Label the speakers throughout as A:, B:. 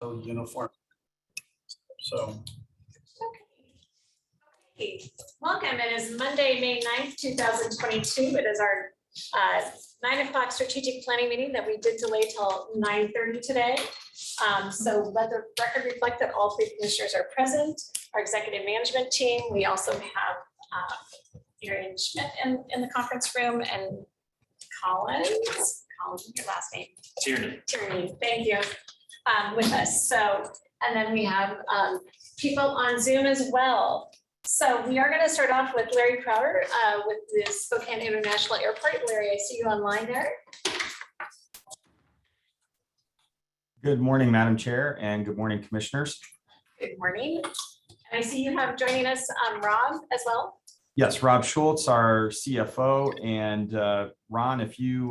A: uniform. So
B: Okay. Welcome. It is Monday, May 9th, 2022. It is our 9 o'clock strategic planning meeting that we did delay till 9:30 today. So let the record reflect that all three commissioners are present, our executive management team. We also have Aaron Schmidt in the conference room, and Collins, your last name? Tierney, thank you, with us. So, and then we have people on Zoom as well. So we are going to start off with Larry Crowder with the Spokane International Airport. Larry, I see you online there.
C: Good morning, Madam Chair, and good morning, Commissioners.
B: Good morning. And I see you have joining us Rob as well.
C: Yes, Rob Schultz, our CFO, and Ron, if you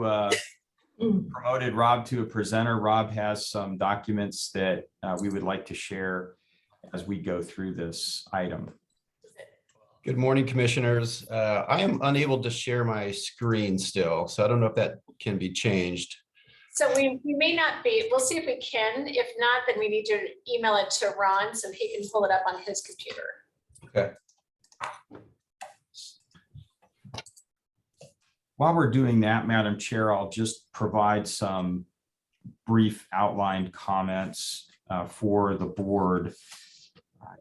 C: promoted Rob to a presenter, Rob has some documents that we would like to share as we go through this item.
D: Good morning, Commissioners. I am unable to share my screen still, so I don't know if that can be changed.
B: So we may not be, we'll see if we can. If not, then we need to email it to Ron so he can pull it up on his computer.
D: Okay.
C: While we're doing that, Madam Chair, I'll just provide some brief outlined comments for the board.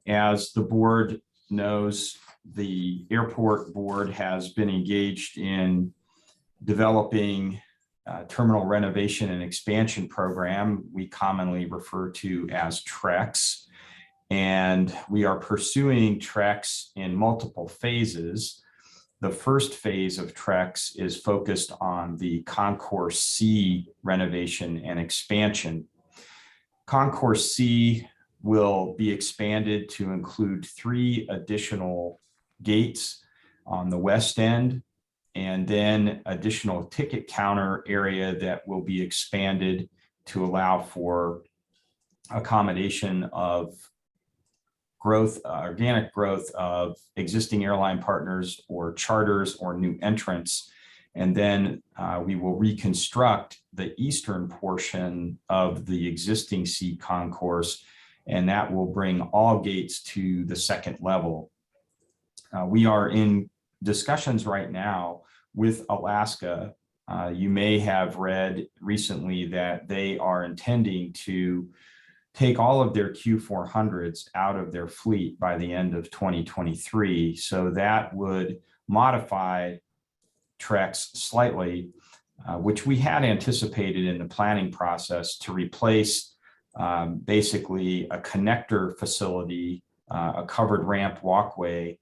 C: As the board knows, the airport board has been engaged in developing terminal renovation and expansion program we commonly refer to as TREX. And we are pursuing TREX in multiple phases. The first phase of TREX is focused on the Concourse C renovation and expansion. Concourse C will be expanded to include 3 additional gates on the west end, and then additional ticket counter area that will be expanded to allow for accommodation of growth, organic growth of existing airline partners or charters or new entrants. And then we will reconstruct the eastern portion of the existing C concourse, and that will bring all gates to the second level. We are in discussions right now with Alaska. You may have read recently that they are intending to take all of their Q400s out of their fleet by the end of 2023. So that would modify TREX slightly, which we had anticipated in the planning process to replace basically a connector facility, a covered ramp walkway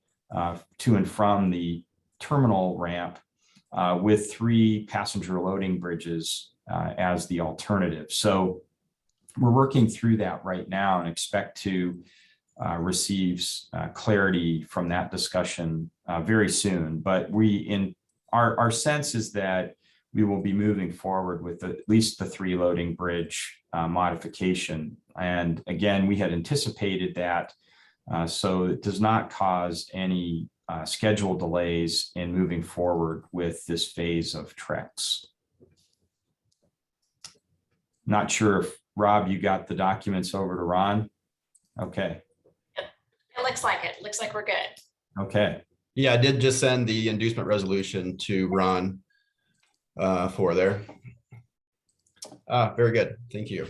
C: to and from the terminal ramp with 3 passenger loading bridges as the alternative. So we're working through that right now and expect to receive clarity from that discussion very soon. But our sense is that we will be moving forward with at least the 3 loading bridge modification. And again, we had anticipated that, so it does not cause any schedule delays in moving forward with this phase of TREX. Not sure if, Rob, you got the documents over to Ron? Okay.
B: It looks like it. Looks like we're good.
C: Okay.
D: Yeah, I did just send the inducement resolution to Ron for there. Very good. Thank you.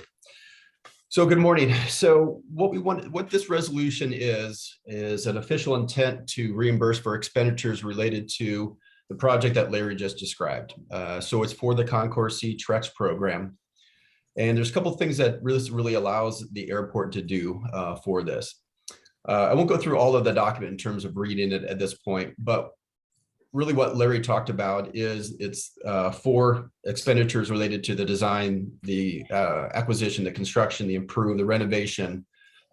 D: So good morning. So what this resolution is an official intent to reimburse for expenditures related to the project that Larry just described. So it's for the Concourse C TREX program. And there's a couple of things that really allows the airport to do for this. I won't go through all of the document in terms of reading it at this point, but really what Larry talked about is it's for expenditures related to the design, the acquisition, the construction, the renovation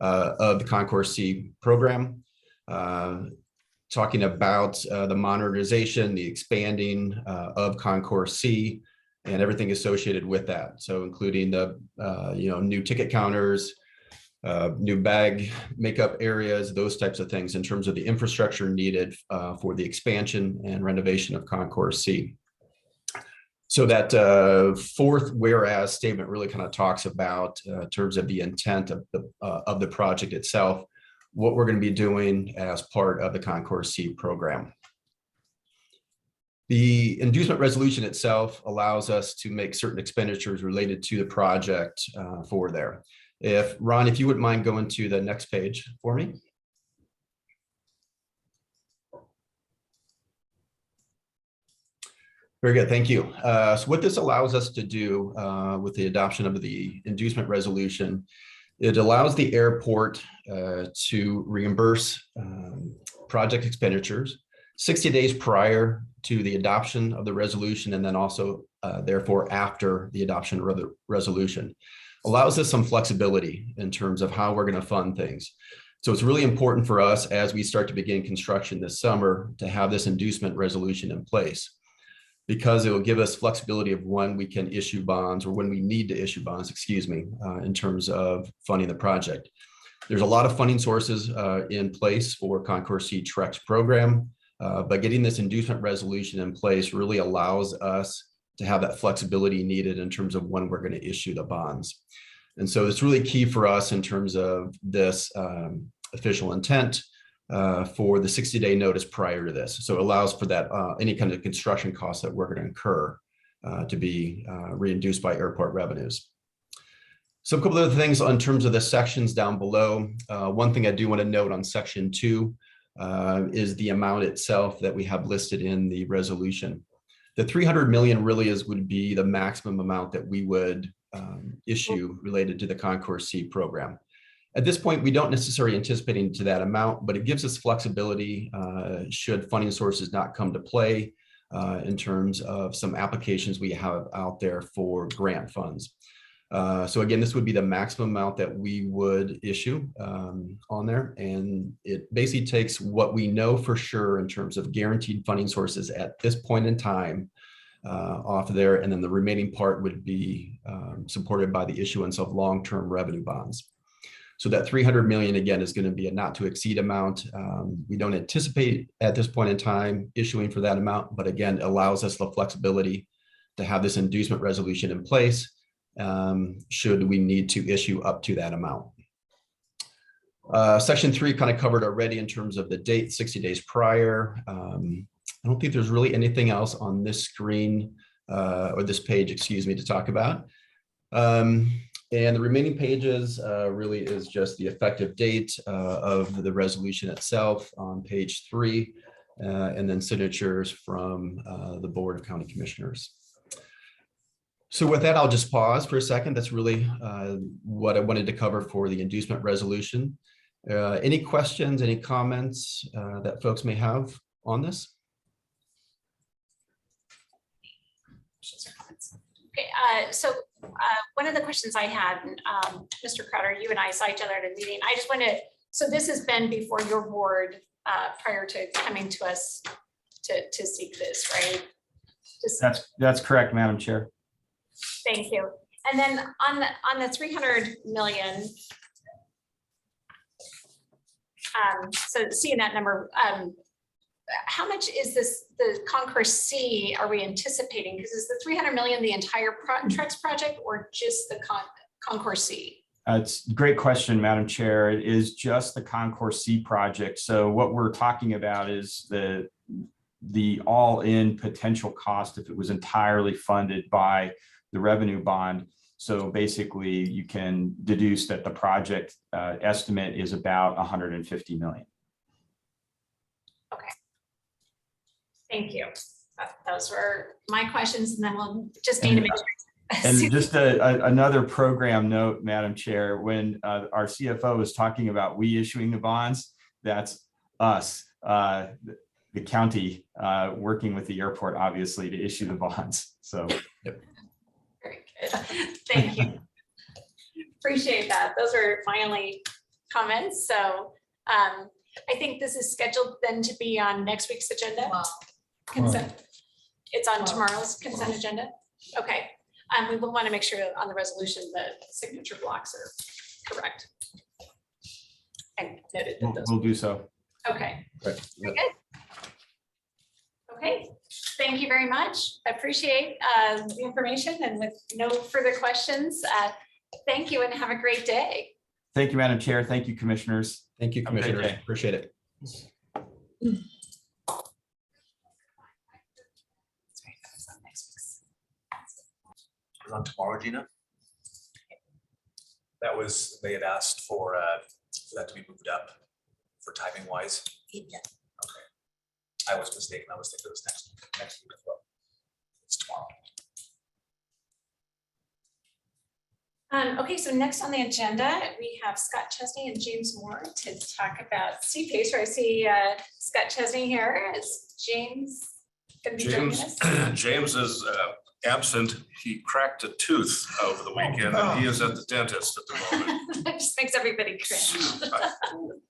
D: of the Concourse C program. Talking about the modernization, the expanding of Concourse C, and everything associated with that. So including the new ticket counters, new bag makeup areas, those types of things in terms of the infrastructure needed for the expansion and renovation of Concourse C. So that fourth whereas statement really kind of talks about in terms of the intent of the project itself, what we're going to be doing as part of the Concourse C program. The inducement resolution itself allows us to make certain expenditures related to the project for there. If Ron, if you wouldn't mind going to the next page for me. Very good, thank you. So what this allows us to do with the adoption of the inducement resolution, it allows the airport to reimburse project expenditures 60 days prior to the adoption of the resolution, and then also therefore after the adoption of the resolution. Allows us some flexibility in terms of how we're going to fund things. So it's really important for us as we start to begin construction this summer to have this inducement resolution in place, because it will give us flexibility of when we can issue bonds, or when we need to issue bonds, excuse me, in terms of funding the project. There's a lot of funding sources in place for Concourse C TREX program, but getting this inducement resolution in place really allows us to have that flexibility needed in terms of when we're going to issue the bonds. And so it's really key for us in terms of this official intent for the 60-day notice prior to this. So it allows for that any kind of construction costs that we're going to incur to be reinduced by airport revenues. So a couple of other things in terms of the sections down below. One thing I do want to note on section 2 is the amount itself that we have listed in the resolution. The 300 million really would be the maximum amount that we would issue related to the Concourse C program. At this point, we don't necessarily anticipate to that amount, but it gives us flexibility should funding sources not come to play in terms of some applications we have out there for grant funds. So again, this would be the maximum amount that we would issue on there. And it basically takes what we know for sure in terms of guaranteed funding sources at this point in time off of there. And then the remaining part would be supported by the issuance of long-term revenue bonds. So that 300 million, again, is going to be a not to exceed amount. We don't anticipate at this point in time issuing for that amount, but again, it allows us the flexibility to have this inducement resolution in place should we need to issue up to that amount. Section 3 kind of covered already in terms of the date, 60 days prior. I don't think there's really anything else on this screen or this page, excuse me, to talk about. And the remaining pages really is just the effective date of the resolution itself on page 3, and then signatures from the Board of County Commissioners. So with that, I'll just pause for a second. That's really what I wanted to cover for the inducement resolution. Any questions, any comments that folks may have on this?
B: Okay, so one of the questions I had, Mr. Crowder, you and I saw each other at a meeting. I just wanted, so this has been before your board prior to coming to us to seek this, right?
C: That's correct, Madam Chair.
B: Thank you. And then on the 300 million, so seeing that number, how much is this, the Concourse C are we anticipating? Because is the 300 million the entire TREX project or just the Concourse C?
C: It's a great question, Madam Chair. It is just the Concourse C project. So what we're talking about is the all-in potential cost if it was entirely funded by the revenue bond. So basically, you can deduce that the project estimate is about 150 million.
B: Okay. Thank you. Those were my questions, and then we'll just need to make sure.
C: And just another program note, Madam Chair, when our CFO is talking about we issuing the bonds, that's us, the county, working with the airport, obviously, to issue the bonds. So. Yep.
B: Very good. Thank you. Appreciate that. Those are my only comments. So I think this is scheduled then to be on next week's agenda. Consent. It's on tomorrow's consent agenda. Okay. We will want to make sure on the resolution the signature blocks are correct. And noted that those.
C: We'll do so.
B: Okay.
D: Right.
B: Very good. Okay. thank you very much. I appreciate the information, and with no further questions, thank you and have a great day.
C: Thank you, Madam Chair. Thank you, commissioners.
D: Thank you,
C: Have a great
D: commissioners.
C: day.
D: Appreciate it.
E: On tomorrow, Gina. That was, they had asked for that to be moved up for timing wise.
B: Yeah.
E: Okay. I was mistaken. I was thinking it was next week as well. It's tomorrow.
B: Okay, so next on the agenda, we have Scott Chesney and James Moore to talk about CPACE. I see Scott Chesney here. Is James going to be joining us?
F: James is absent. He cracked a tooth over the weekend and he is at the dentist at the moment.
B: That just makes everybody cringe.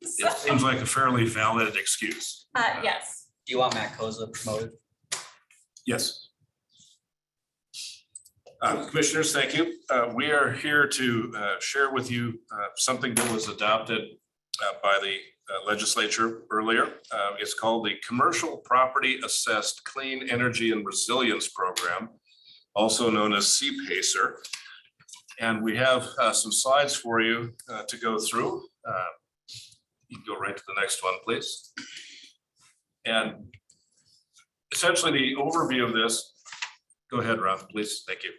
F: It seems like a fairly valid excuse.
B: Yes.
A: Do you want Matt Kozla promoted?
F: Yes. Commissioners, thank you. We are here to share with you something that was adopted by the legislature earlier. It's called the Commercial Property Assessed Clean Energy and Resilience Program, also known as CPACER. And we have some slides for you to go through. You can go right to the next one, please. And essentially the overview of this, go ahead, Ralph, please. Thank you.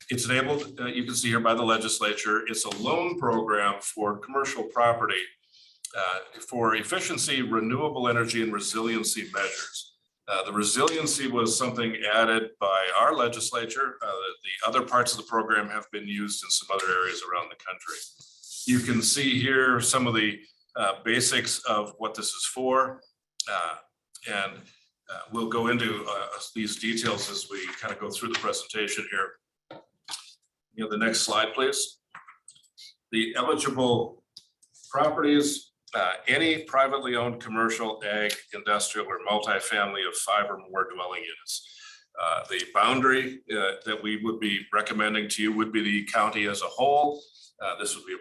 F: It's enabled, you can see here by the legislature. It's a loan program for commercial property for efficiency, renewable energy, and resiliency measures. The resiliency was something added by our legislature. The other parts of the program have been used in some other areas around the country. You can see here some of the basics of what this is for. And we'll go into these details as we kind of go through the presentation here. You know, the next slide, please. The eligible properties, any privately owned commercial, ag, industrial, or multifamily of 5 or more dwelling units. The boundary that we would be recommending to you would be the county as a whole. This would be a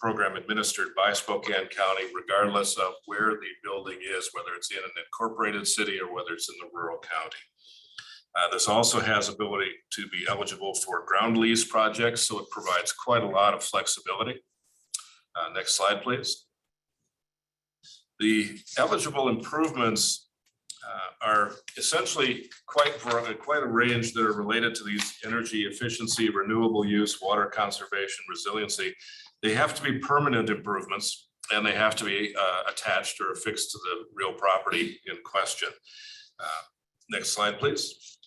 F: program administered by Spokane County, regardless of where the building is, whether it's in an incorporated city or whether it's in the rural county. This also has ability to be eligible for ground lease projects, so it provides quite a lot of flexibility. Next slide, please. The eligible improvements are essentially quite a range that are related to these energy efficiency, renewable use, water conservation, resiliency. They have to be permanent improvements and they have to be attached or affixed to the real property in question. Next slide, please.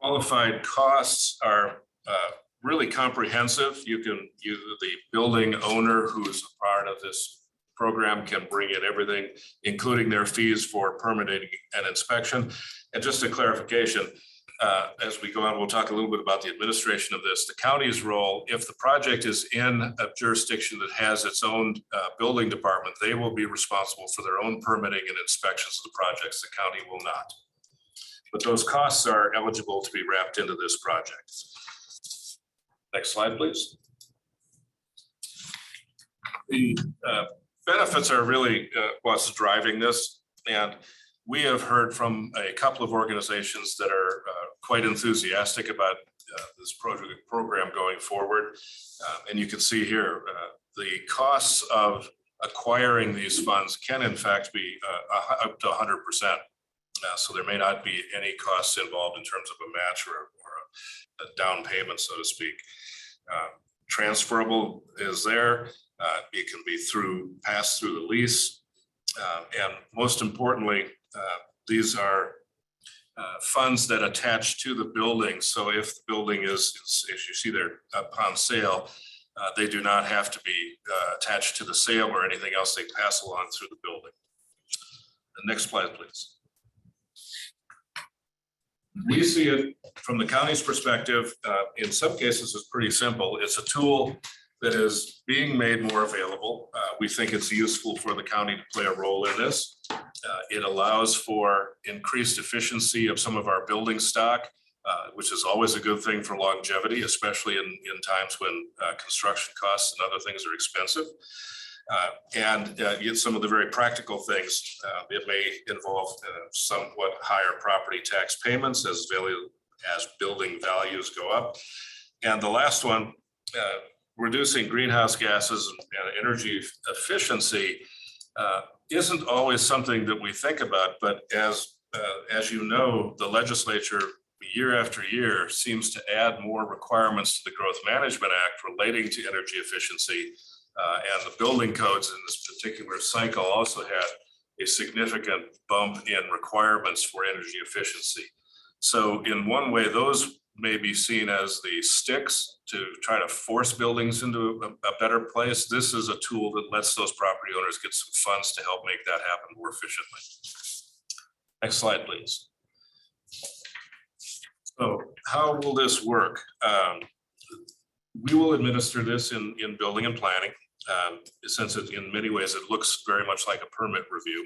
F: Qualified costs are really comprehensive. The building owner who's a part of this program can bring in everything, including their fees for permitting and inspection. And just a clarification, as we go on, we'll talk a little bit about the administration of this. The county's role, if the project is in a jurisdiction that has its own building department, they will be responsible for their own permitting and inspections of the projects. The county will not. But those costs are eligible to be wrapped into this project. Next slide, please. The benefits are really what's driving this. And we have heard from a couple of organizations that are quite enthusiastic about this program going forward. And you can see here, the costs of acquiring these funds can in fact be up to 100%. So there may not be any costs involved in terms of a match or a down payment, so to speak. Transferable is there. It can be passed through the lease. And most importantly, these are funds that attach to the building. So if the building is, as you see there, upon sale, they do not have to be attached to the sale or anything else. They pass along through the building. The next slide, please. We see it from the county's perspective. In some cases, it's pretty simple. It's a tool that is being made more available. We think it's useful for the county to play a role in this. It allows for increased efficiency of some of our building stock, which is always a good thing for longevity, especially in times when construction costs and other things are expensive. And yet some of the very practical things, it may involve somewhat higher property tax payments as building values go up. And the last one, reducing greenhouse gases and energy efficiency isn't always something that we think about, but as you know, the legislature year after year seems to add more requirements to the Growth Management Act relating to energy efficiency. And the building codes in this particular cycle also had a significant bump in requirements for energy efficiency. So in one way, those may be seen as the sticks to try to force buildings into a better place. This is a tool that lets those property owners get some funds to help make that happen more efficiently. Next slide, please. So how will this work? We will administer this in building and planning. Since in many ways it looks very much like a permit review.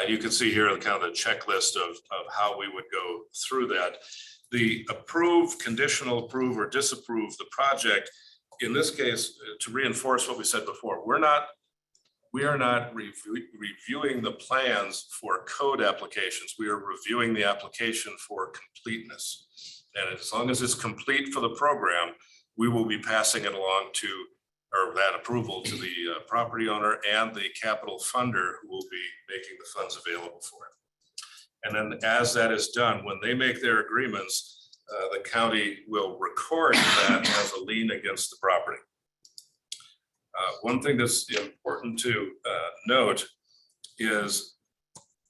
F: You can see here kind of the checklist of how we would go through that. The approve, conditional approve, or disapprove the project. In this case, to reinforce what we said before, we are not reviewing the plans for code applications. We are reviewing the application for completeness. And as long as it's complete for the program, we will be passing it along to, or that approval to the property owner and the capital funder who will be making the funds available for it. And then as that is done, when they make their agreements, the county will record that as a lien against the property. One thing that's important to note is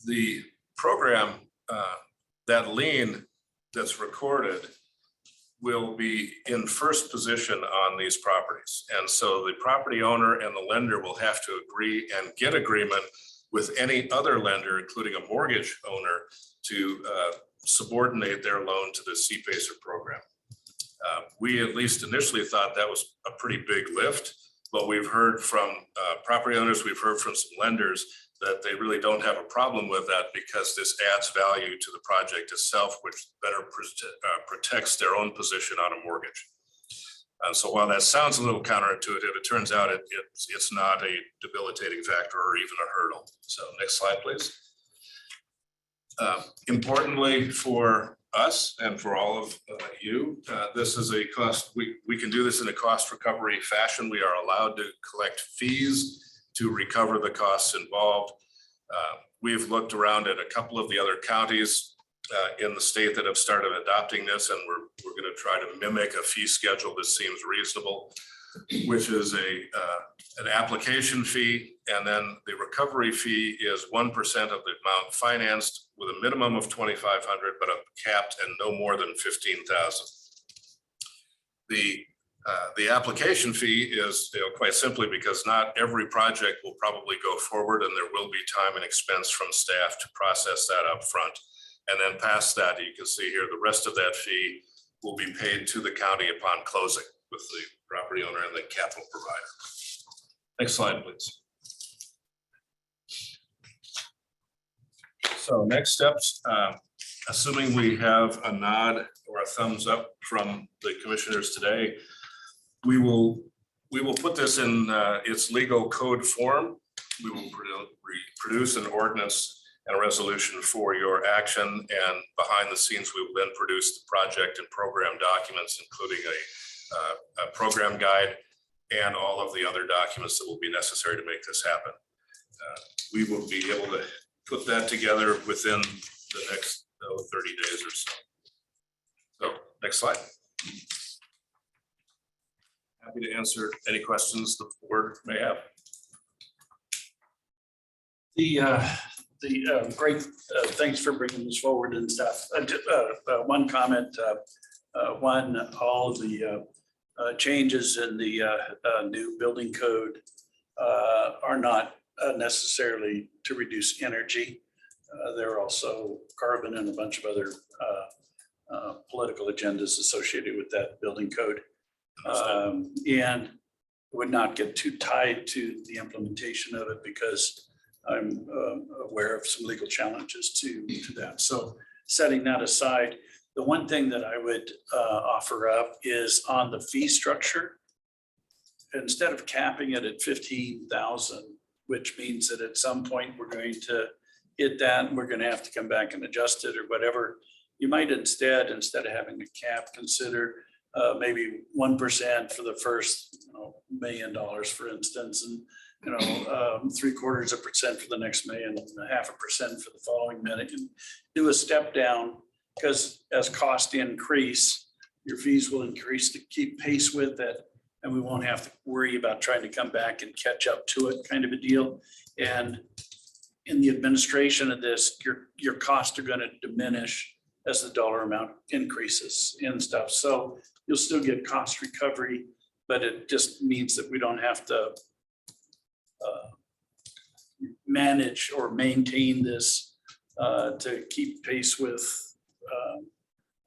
F: the program, that lien that's recorded will be in first position on these properties. And so the property owner and the lender will have to agree and get agreement with any other lender, including a mortgage owner, to subordinate their loan to the CPACER program. We at least initially thought that was a pretty big lift, but we've heard from property owners, we've heard from some lenders that they really don't have a problem with that because this adds value to the project itself, which better protects their own position on a mortgage. So while that sounds a little counterintuitive, it turns out it's not a debilitating factor or even a hurdle. So next slide, please. Importantly for us and for all of you, this is a cost, we can do this in a cost recovery fashion. We are allowed to collect fees to recover the costs involved. We've looked around at a couple of the other counties in the state that have started adopting this, and we're going to try to mimic a fee schedule that seems reasonable, which is an application fee, and then the recovery fee is 1% of the amount financed with a minimum of $2,500, but a capped and no more than $15,000. The application fee is quite simply because not every project will probably go forward, and there will be time and expense from staff to process that up front. And then past that, you can see here, the rest of that fee will be paid to the county upon closing with the property owner and the capital provider. Next slide, please. So next steps, assuming we have a nod or a thumbs up from the commissioners today, we will put this in its legal code form. We will produce an ordinance and a resolution for your action, and behind the scenes, we will then produce the project and program documents, including a program guide and all of the other documents that will be necessary to make this happen. We will be able to put that together within the next 30 days or so. So next slide. Happy to answer any questions the board may have.
A: Great, thanks for bringing this forward and stuff. One comment, all the changes in the new building code are not necessarily to reduce energy. There are also carbon and a bunch of other political agendas associated with that building code. And would not get too tied to the implementation of it because I'm aware of some legal challenges to that. So setting that aside, the one thing that I would offer up is on the fee structure. instead of capping it at 15,000, which means that at some point we're going to hit that and we're going to have to come back and adjust it or whatever, you might instead of having a cap, consider maybe 1% for the first $1 million, for instance, and 0.75% for the next million, and 0.5% for the following million. And do a step down, because as costs increase, your fees will increase to keep pace with it, and we won't have to worry about trying to come back and catch up to it, kind of a deal. And in the administration of this, your costs are going to diminish as the dollar amount increases and stuff. So you'll still get cost recovery, but it just means that we don't have to manage or maintain this to keep pace with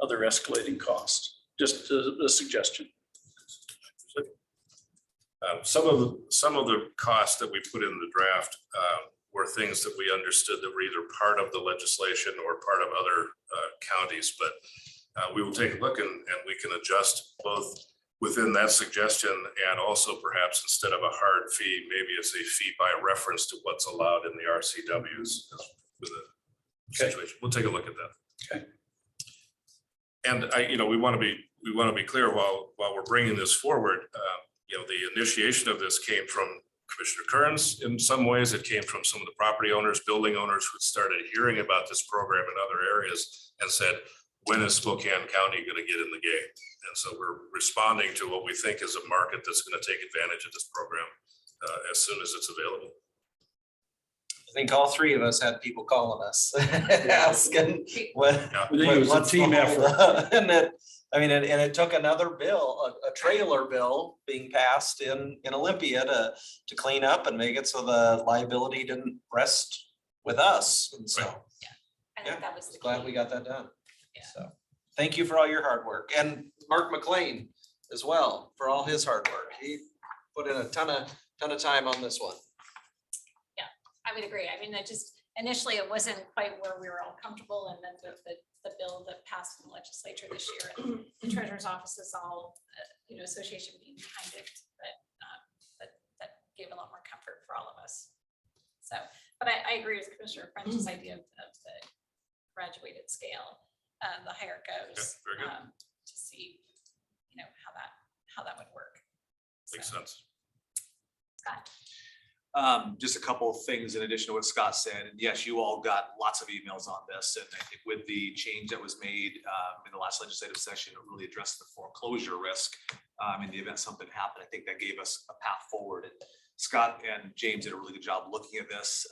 A: other escalating costs. Just a suggestion.
F: Some of the costs that we put in the draft were things that we understood that were either part of the legislation or part of other counties, but we will take a look and we can adjust both within that suggestion and also perhaps instead of a hard fee, maybe it's a fee by reference to what's allowed in the RCWs with a situation. We'll take a look at that.
A: Okay.
F: And we want to be clear while we're bringing this forward. The initiation of this came from Commissioner Kearns. In some ways, it came from some of the property owners, building owners who started hearing about this program in other areas and said, when is Spokane County going to get in the game? And so we're responding to what we think is a market that's going to take advantage of this program as soon as it's available.
E: I think all three of us had people calling us asking what's
A: a team
E: the
A: effort.
E: holdup? And it took another bill, a trailer bill being passed in Olympia to clean up and make it so the liability didn't rest with us. And so
B: I think that was the
E: glad
B: key.
E: we got that done.
B: Yeah.
E: So thank you for all your hard work, and Mark McLean as well for all his hard work. He put in a ton of time on this one.
B: I would agree. I mean, initially it wasn't quite where we were all comfortable, and then the bill that passed in the legislature this year, and the treasurer's office is all, association being behind it, but that gave a lot more comfort for all of us. So, but I agree with Commissioner French's idea of the graduated scale, the higher it goes,
F: very good.
B: to see, how that would work.
F: Makes
B: So,
F: sense.
B: Scott.
E: Just a couple of things in addition to what Scott said. And yes, you all got lots of emails on this. And I think with the change that was made in the last legislative session, it really addressed the foreclosure risk in the event something happened. I think that gave us a path forward. And Scott and James did a really good job looking at this.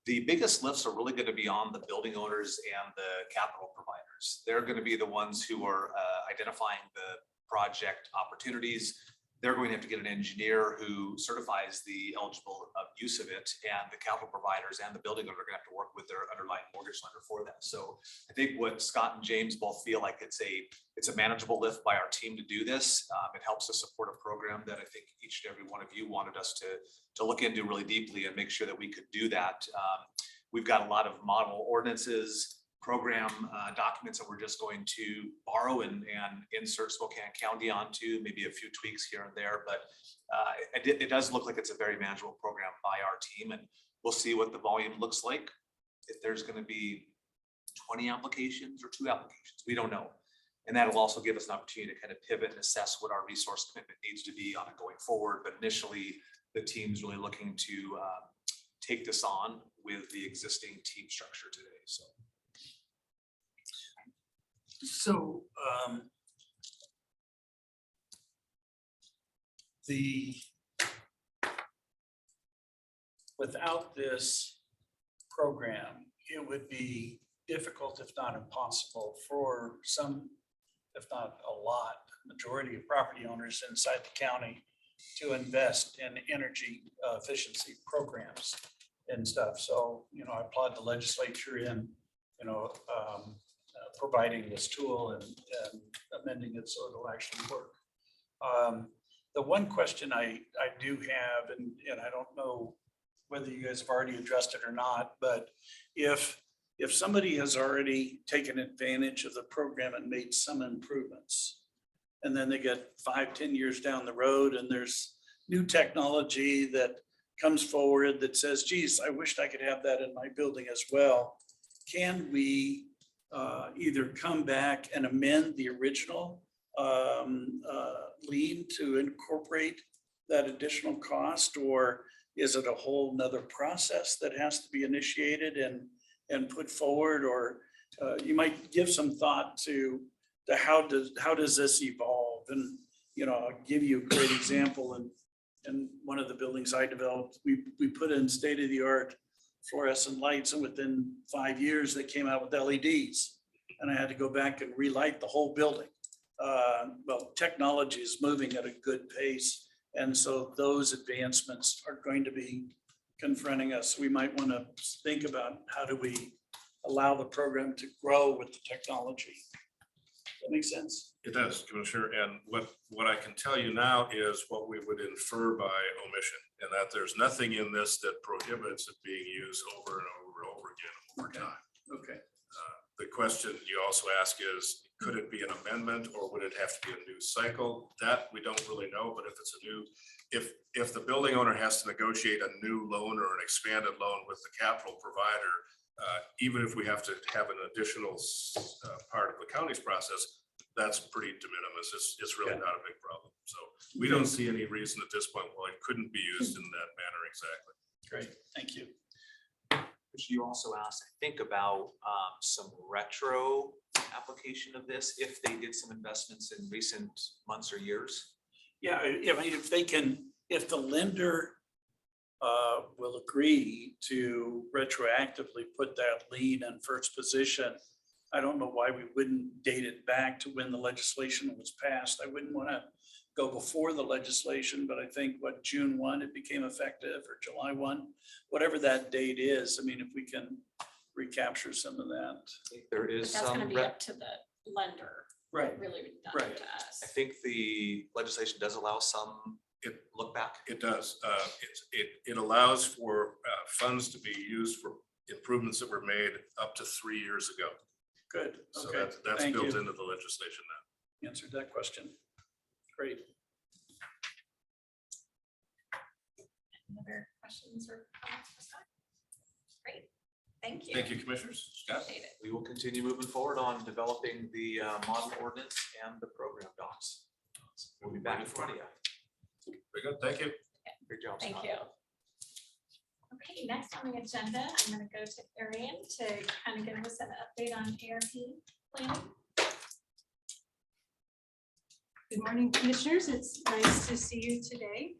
E: The biggest lifts are really going to be on the building owners and the capital providers. They're going to be the ones who are identifying the project opportunities. They're going to have to get an engineer who certifies the eligible use of it, and the capital providers and the building owner are going to have to work with their underlying mortgage lender for that. So I think what Scott and James both feel like it's a manageable lift by our team to do this. It helps us support a program that I think each and every one of you wanted us to look into really deeply and make sure that we could do that. We've got a lot of model ordinances, program documents that we're just going to borrow and insert Spokane County onto, maybe a few tweaks here and there, but it does look like it's a very manageable program by our team, and we'll see what the volume looks like. If there's going to be 20 applications or 2 applications, we don't know. And that'll also give us an opportunity to kind of pivot and assess what our resource commitment needs to be on it going forward. But initially, the team's really looking to take this on with the existing team structure today.
A: So without this program, it would be difficult, if not impossible, for some, if not a lot, majority of property owners inside the county to invest in energy efficiency programs and stuff. So, I applaud the legislature in, providing this tool and amending it so it'll actually work. The one question I do have, and I don't know whether you guys have already addressed it or not, but if somebody has already taken advantage of the program and made some improvements, And then they get 5, 10 years down the road and there's new technology that comes forward that says, geez, I wished I could have that in my building as well. Can we either come back and amend the original lien to incorporate that additional cost? Or is it a whole nother process that has to be initiated and put forward? Or you might give some thought to how does this evolve? And, you know, I'll give you a great example. And one of the buildings I developed, we put in state-of-the-art fluorescent lights, and within 5 years, they came out with LEDs. And I had to go back and relight the whole building. Well, technology is moving at a good pace. And so those advancements are going to be confronting us. We might want to think about how do we allow the program to grow with the technology. That makes sense?
F: It does, Commissioner. And what I can tell you now is what we would infer by omission, and that there's nothing in this that prohibits it being used over and over and over again over time.
A: Okay.
F: The question you also ask is, could it be an amendment or would it have to be a new cycle? That we don't really know, but if it's a new, if the building owner has to negotiate a new loan or an expanded loan with the capital provider, even if we have to have an additional part of the county's process, that's pretty de minimis. It's really not a big problem. So we don't see any reason at this point why it couldn't be used in that manner exactly.
A: Great, thank you.
E: Which you also asked, I think, about some retro application of this, if they did some investments in recent months or years.
A: Yeah, I mean, if they can, if the lender will agree to retroactively put that lien in first position, I don't know why we wouldn't date it back to when the legislation was passed. I wouldn't want to go before the legislation, but I think June 1, it became effective, or July 1, whatever that date is. I mean, if we can recapture some of that.
E: I think there is
B: That's gonna
E: some,
B: be up to the lender.
A: Right.
B: Really not
A: Right.
B: to us.
E: I think the legislation does allow some look back.
F: It does. It allows for funds to be used for improvements that were made up to 3 years ago.
A: Good.
F: So
A: Okay.
F: that's
A: Thank
F: built
A: you.
F: into the legislation now.
A: Answered that question. Great.
B: Any other questions or comments for Scott? Great, thank you.
F: Thank you, Commissioners. Scott?
B: Appreciate it.
E: We will continue moving forward on developing the model ordinance and the program docs. We'll be back in front of you.
F: Very good. Thank you.
E: Great job,
B: Thank
E: Scott.
B: you. Okay, next on the agenda, I'm going to go to Arian to kind of give us an update on ARP planning.
G: Good morning, Commissioners. It's nice to see you today.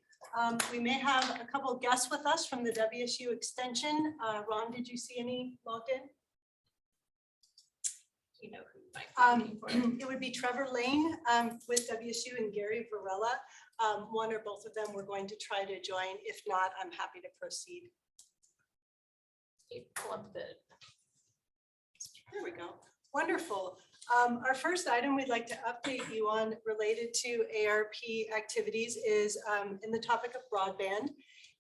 G: We may have a couple of guests with us from the WSU Extension. Ron, did you see any logged in?
B: You know who might be looking for it.
G: It would be Trevor Lane with WSU and Gary Varela. One or both of them were going to try to join. If not, I'm happy to proceed.
B: You pull up the.
G: There we go. Wonderful. Our first item we'd like to update you on related to ARP activities is in the topic of broadband.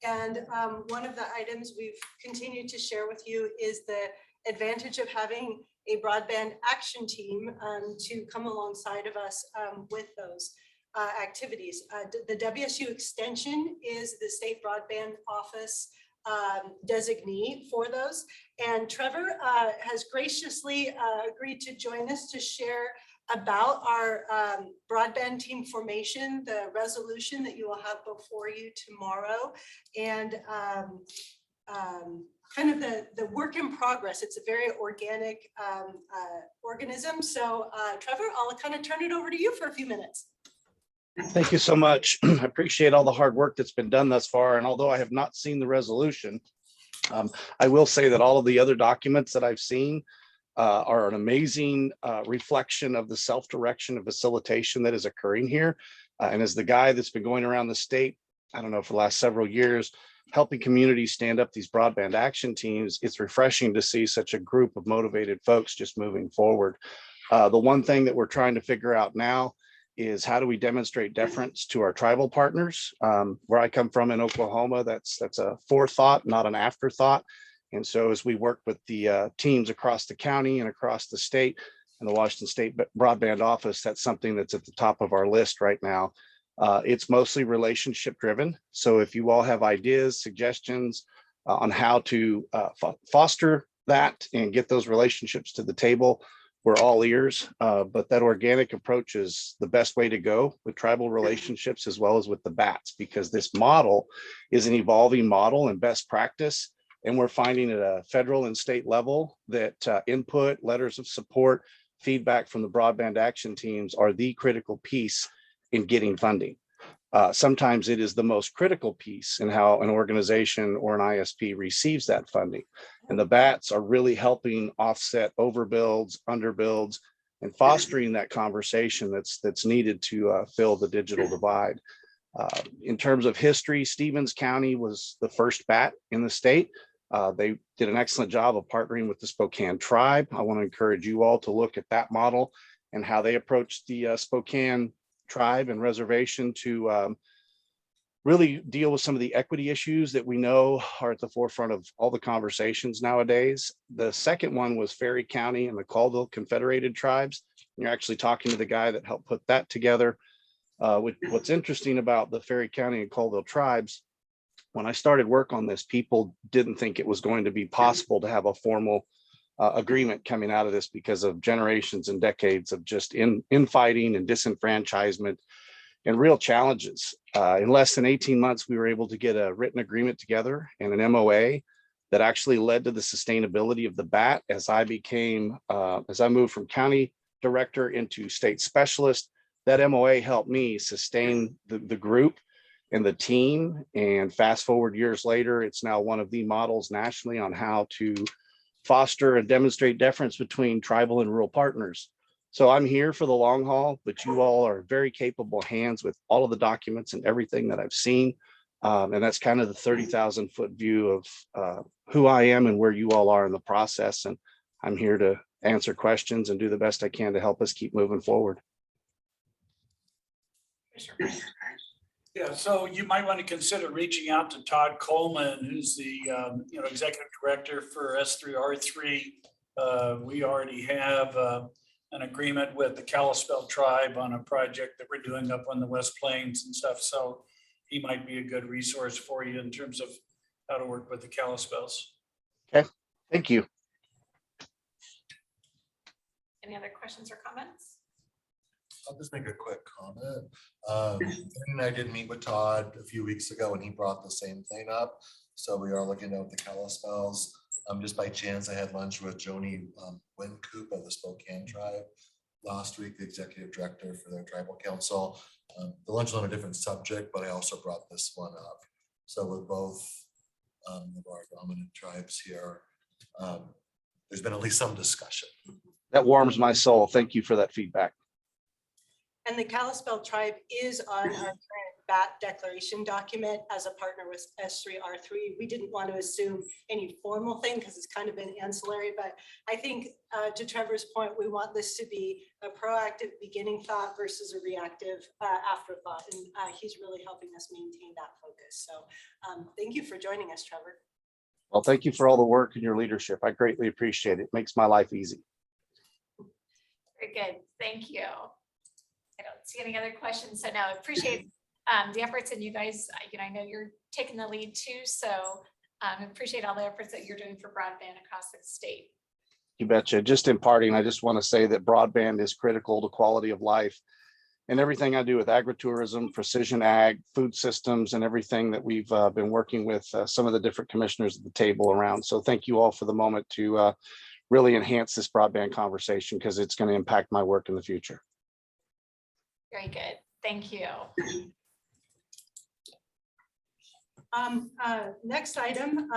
G: And one of the items we've continued to share with you is the advantage of having a broadband action team to come alongside of us with those activities. The WSU Extension is the state broadband office designee for those. And Trevor has graciously agreed to join us to share about our broadband team formation, the resolution that you will have before you tomorrow, and kind of the work in progress. It's a very organic organism. So Trevor, I'll kind of turn it over to you for a few minutes.
H: Thank you so much. I appreciate all the hard work that's been done thus far. And although I have not seen the resolution, I will say that all of the other documents that I've seen are an amazing reflection of the self-direction and facilitation that is occurring here. And as the guy that's been going around the state, I don't know, for the last several years, helping communities stand up these broadband action teams, it's refreshing to see such a group of motivated folks just moving forward. The one thing that we're trying to figure out now is how do we demonstrate deference to our tribal partners? Where I come from in Oklahoma, that's a forethought, not an afterthought. And so as we work with the teams across the county and across the state, and the Washington State Broadband Office, that's something that's at the top of our list right now. It's mostly relationship driven. So if you all have ideas, suggestions on how to foster that and get those relationships to the table, we're all ears. But that organic approach is the best way to go with tribal relationships as well as with the BATs, because this model is an evolving model and best practice. And we're finding at a federal and state level that input, letters of support, feedback from the broadband action teams are the critical piece in getting funding. Sometimes it is the most critical piece in how an organization or an ISP receives that funding. And the BATs are really helping offset overbuilds, underbuilds, and fostering that conversation that's needed to fill the digital divide. In terms of history, Stevens County was the first BAT in the state. They did an excellent job of partnering with the Spokane tribe. I want to encourage you all to look at that model and how they approached the Spokane tribe and reservation to really deal with some of the equity issues that we know are at the forefront of all the conversations nowadays. The second one was Ferry County and the Colville Confederated Tribes. You're actually talking to the guy that helped put that together. What's interesting about the Ferry County and Colville tribes, when I started work on this, people didn't think it was going to be possible to have a formal agreement coming out of this because of generations and decades of just infighting and disenfranchisement and real challenges. In less than 18 months, we were able to get a written agreement together and an MOA that actually led to the sustainability of the BAT as I moved from county director into state specialist. That MOA helped me sustain the group and the team. And fast forward years later, it's now one of the models nationally on how to foster and demonstrate deference between tribal and rural partners. So I'm here for the long haul, but you all are very capable hands with all of the documents and everything that I've seen. And that's kind of the 30,000 foot view of who I am and where you all are in the process. And I'm here to answer questions and do the best I can to help us keep moving forward.
A: Yeah, so you might want to consider reaching out to Todd Coleman, who's the executive director for S3R3. We already have an agreement with the Kalispel tribe on a project that we're doing up on the West Plains and stuff. So he might be a good resource for you in terms of how to work with the Kalispels.
H: Okay, thank you.
B: Any other questions or comments?
I: I'll just make a quick comment. And I did meet with Todd a few weeks ago and he brought the same thing up. So we are looking at the Kalispels. Just by chance, I had lunch with Joni Wincoop of the Spokane tribe last week, the executive director for their tribal council. The lunch was on a different subject, but I also brought this one up. So with both of our dominant tribes here, there's been at least some discussion.
H: That warms my soul. Thank you for that feedback.
G: And the Kalispel tribe is on our current BAT declaration document as a partner with S3R3. We didn't want to assume any formal thing because it's kind of been ancillary, but I think to Trevor's point, we want this to be a proactive beginning thought versus a reactive afterthought. And he's really helping us maintain that focus. So thank you for joining us, Trevor.
H: Well, thank you for all the work and your leadership. I greatly appreciate it. It makes my life easy.
B: Very good. Thank you. I don't see any other questions. So no, I appreciate the efforts, and you guys, I know you're taking the lead too. So I appreciate all the efforts that you're doing for broadband across the state.
H: You betcha. Just in parting, I just want to say that broadband is critical to quality of life and everything I do with agritourism, precision ag, food systems, and everything that we've been working with some of the different commissioners at the table around. So thank you all for the moment to really enhance this broadband conversation because it's going to impact my work in the future.
B: Very good. Thank you.
G: Next item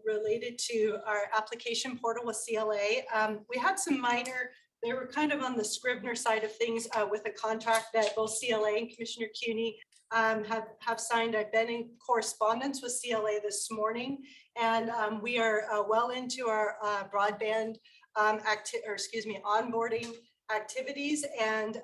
G: related to our application portal with CLA. We had some minor, they were kind of on the Scrivener side of things with a contract that both CLA and Commissioner CUNY have signed. I've been in correspondence with CLA this morning, and we are well into our broadband onboarding activities, and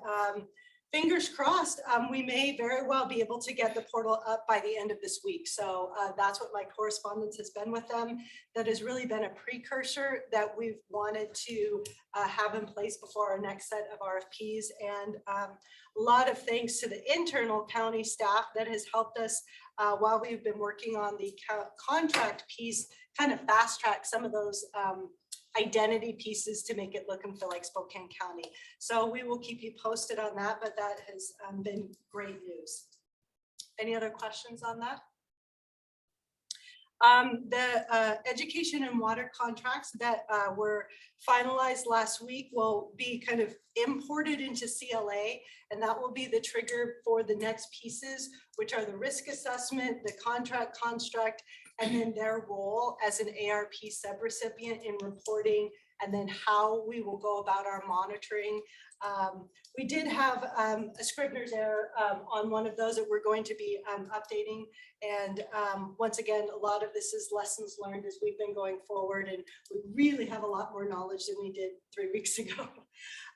G: fingers crossed, we may very well be able to get the portal up by the end of this week. So that's what my correspondence has been with them. That has really been a precursor that we've wanted to have in place before our next set of RFPs. And a lot of thanks to the internal county staff that has helped us while we've been working on the contract piece, kind of fast track some of those identity pieces to make it look and feel like Spokane County. So we will keep you posted on that, but that has been great news. Any other questions on that? The education and water contracts that were finalized last week will be kind of imported into CLA, and that will be the trigger for the next pieces, which are the risk assessment, the contract construct, and then their role as an ARP subrecipient in reporting, and then how we will go about our monitoring. We did have a Scrivener's error on one of those that we're going to be updating. And once again, a lot of this is lessons learned as we've been going forward, and we really have a lot more knowledge than we did 3 weeks ago.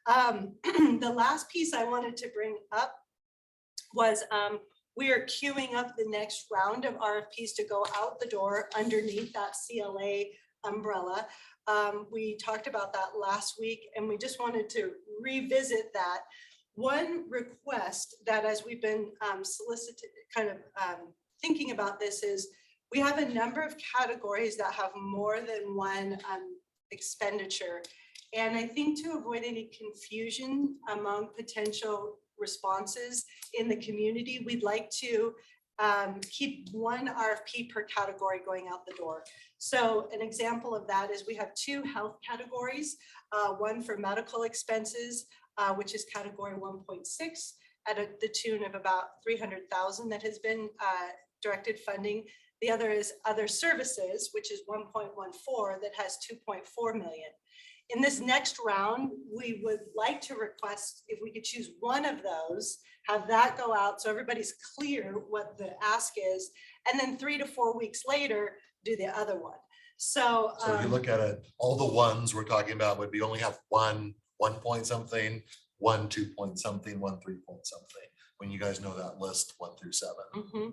G: The last piece I wanted to bring up was we are queuing up the next round of RFPs to go out the door underneath that CLA umbrella. We talked about that last week, and we just wanted to revisit that. One request that, as we've been thinking about this, is we have a number of categories that have more than one expenditure. And I think to avoid any confusion among potential responses in the community, we'd like to keep one RFP per category going out the door. So an example of that is we have 2 health categories, one for medical expenses, which is category 1.6 at the tune of about 300,000 that has been directed funding. The other is other services, which is 1.14 that has 2.4 million. In this next round, we would like to request if we could choose one of those, have that go out so everybody's clear what the ask is, and then 3 to 4 weeks later, do the other one. So
I: if you look at it, all the ones we're talking about would be only have one point something, one 2 point something, one 3 point something. When you guys know that list 1 through 7.
G: Mm-hmm.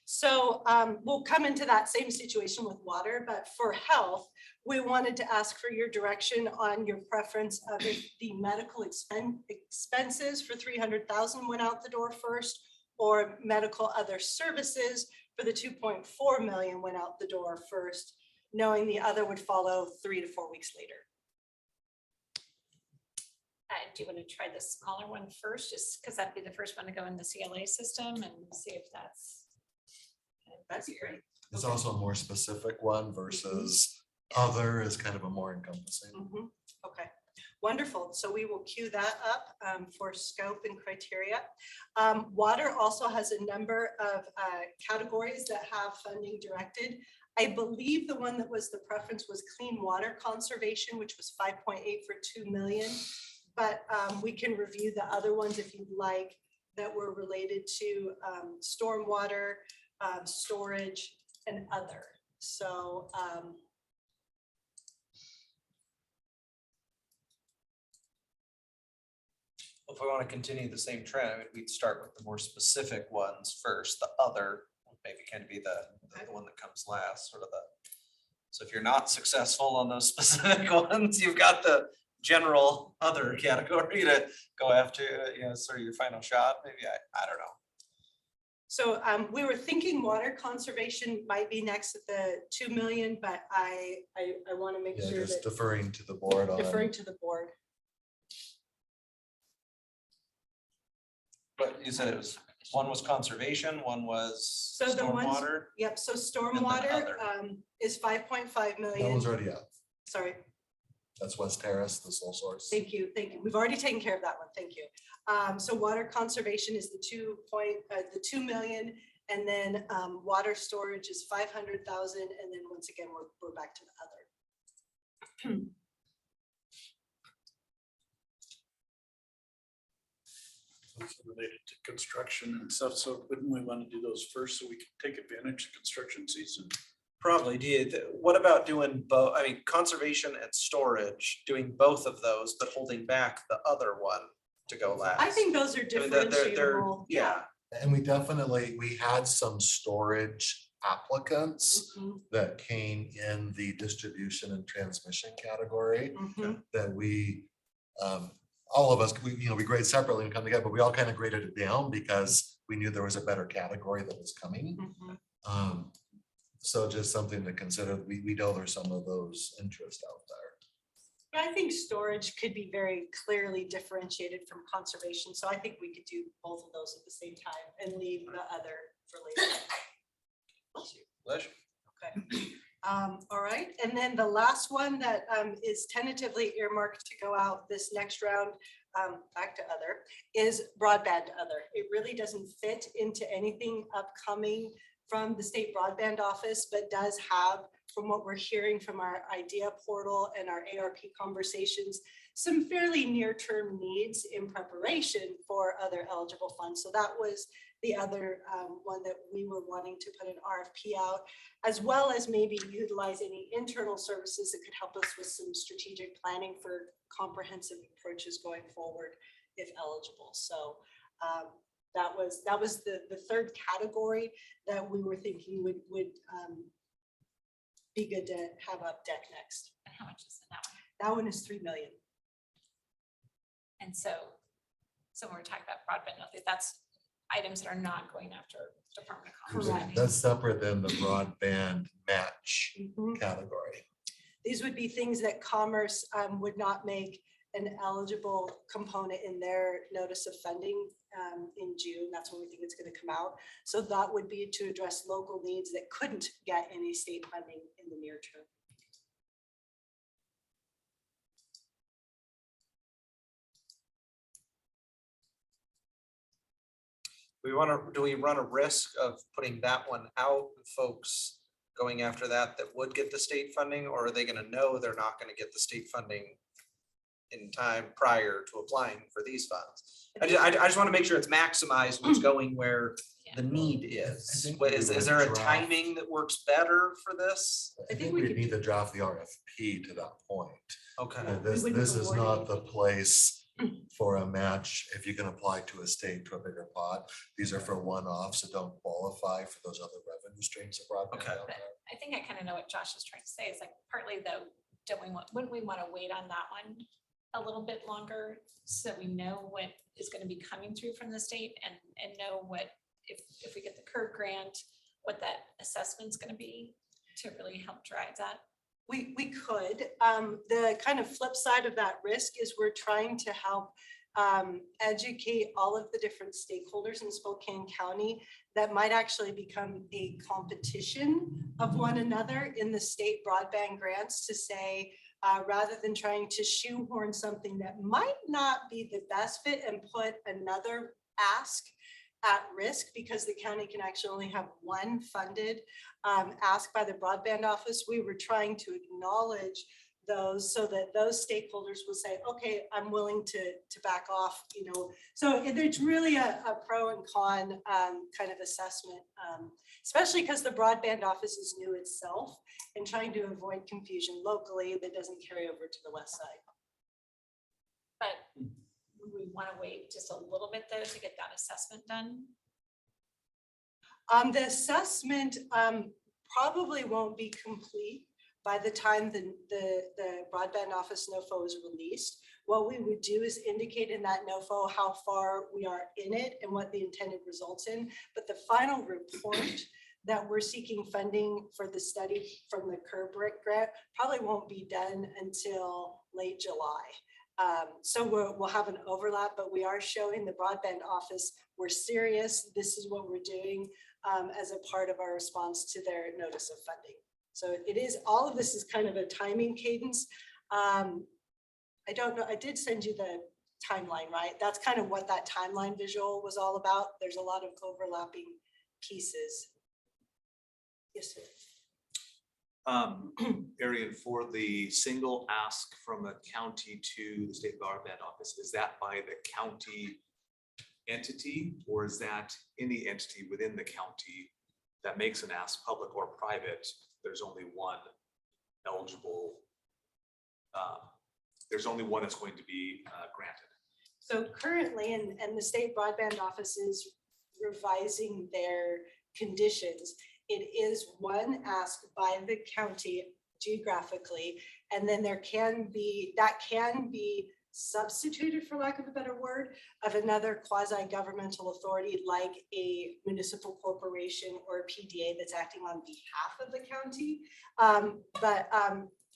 G: So we'll come into that same situation with water, but for health, we wanted to ask for your direction on your preference of if the medical expenses for 300,000 went out the door first, or medical other services for the 2.4 million went out the door first, knowing the other would follow 3 to 4 weeks later.
B: Do you want to try the smaller one first, just because that'd be the first one to go in the CLA system and see if that's great.
I: It's also a more specific one versus other is kind of a more encompassing.
G: Mm-hmm. Okay, wonderful. So we will queue that up for scope and criteria. Water also has a number of categories that have funding directed. I believe the one that was the preference was clean water conservation, which was 5.8 for 2 million. But we can review the other ones if you'd like that were related to stormwater, storage, and other. So
J: if we want to continue the same trend, we'd start with the more specific ones first. The other would maybe kind of be the one that comes last, sort of the. So if you're not successful on those specific ones, you've got the general other category to go after, sort of your final shot. Maybe I don't know.
G: So we were thinking water conservation might be next at the 2 million, but I want to make sure
I: Just
G: that
I: deferring to the board on.
G: deferring to the board.
J: But you said it was, one was conservation, one was
G: So the ones,
J: stormwater.
G: yep, so
J: then
G: stormwater
J: other.
G: is 5.5
I: That
G: million.
I: one's already out.
G: Sorry,
I: That's West Terrace, the sole source.
G: thank you. We've already taken care of that one, thank you. So water conservation is the 2 million, and then water storage is 500,000, and then once again, we're back to the other.
A: Those are related to construction and stuff, so wouldn't we want to do those first so we can take advantage of construction season?
J: Probably. What about doing both? I mean, conservation and storage, doing both of those, but holding back the other one. to go last.
G: I think those are
J: I mean, they're-
G: differentiable.
J: Yeah,
I: And we had some storage applicants
G: Mhm,
I: that came in the distribution and transmission category
G: mhm.
I: that all of us, we grade separately and come together, but we all kind of graded it down because we knew there was a better category that was coming.
G: Mhm.
I: So just something to consider. We know there's some of those interests out there.
G: I think storage could be very clearly differentiated from conservation, so I think we could do both of those at the same time and leave the other for later.
J: Pleasure.
G: Okay. All right, and then the last one that is tentatively earmarked to go out this next round, back to other, is broadband other. It really doesn't fit into anything upcoming from the state broadband office, but does have, from what we're hearing from our idea portal and our ARP conversations, some fairly near-term needs in preparation for other eligible funds. So that was the other one that we were wanting to put an RFP out, as well as maybe utilize any internal services that could help us with some strategic planning for comprehensive approaches going forward if eligible. So that was the third category that we were thinking would be good to have up deck next.
B: And how much is in that one?
G: That one is 3 million.
B: And so when we're talking about broadband, that's items that are not going after Department of Commerce.
G: Correct.
I: That's separate than the broadband match
G: Mhm.
I: category.
G: These would be things that Commerce would not make an eligible component in their notice of funding in June. That's when we think it's going to come out. So that would be to address local needs that couldn't get any state funding in the near term.
J: Do we run a risk of putting that one out, folks going after that would get the state funding, or are they gonna know they're not gonna get the state funding in time prior to applying for these funds? I just want to make sure it's maximized, what's going where the need is.
I: think
J: But
I: we
J: is
I: would
J: there a
I: draft-
J: timing that works better for this?
I: I think we need to draft the RFP to that point.
J: Okay,
I: This
G: wouldn't
I: is
G: award
I: not the
G: anything.
I: place for a match. If you can apply to a state to a bigger pot, these are for one-offs that don't qualify for those other revenue streams of broadband
J: Okay.
I: out there.
B: I think I kind of know what Josh is trying to say. Is like partly though, wouldn't we want to wait on that one a little bit longer so we know what is going to be coming through from the state and know what, if we get the CURB grant, what that assessment's going to be to really help drive that?
G: We could. The kind of flip side of that risk is we're trying to help educate all of the different stakeholders in Spokane County that might actually become a competition of one another in the state broadband grants to say, rather than trying to shoehorn something that might not be the best fit and put another ask at risk, because the county can actually only have one funded ask by the broadband office. We were trying to acknowledge those so that those stakeholders will say, okay, I'm willing to back off, So there's really a pro and con kind of assessment, especially because the broadband office is new itself and trying to avoid confusion locally that doesn't carry over to the west side.
B: But we want to wait just a little bit though to get that assessment done.
G: The assessment probably won't be complete by the time the broadband office NOFO is released. What we would do is indicate in that NOFO how far we are in it and what the intended results in. But the final report that we're seeking funding for the study from the CURB grant probably won't be done until late July. So we'll have an overlap, but we are showing the broadband office we're serious. This is what we're doing as a part of our response to their notice of funding. So it is, all of this is kind of a timing cadence. I don't know, I did send you the timeline, right? That's kind of what that timeline visual was all about. There's a lot of overlapping pieces. Yes, sir.
E: Arian, for the single ask from the county to the state broadband office, is that by the county entity, or is that any entity within the county that makes an ask, public or private? There's only one eligible, there's only one that's going to be granted.
G: So currently, and the state broadband office is revising their conditions. It is one asked by the county geographically, and then that can be substituted, for lack of a better word, of another quasi-governmental authority like a municipal corporation or a PDA that's acting on behalf of the county. But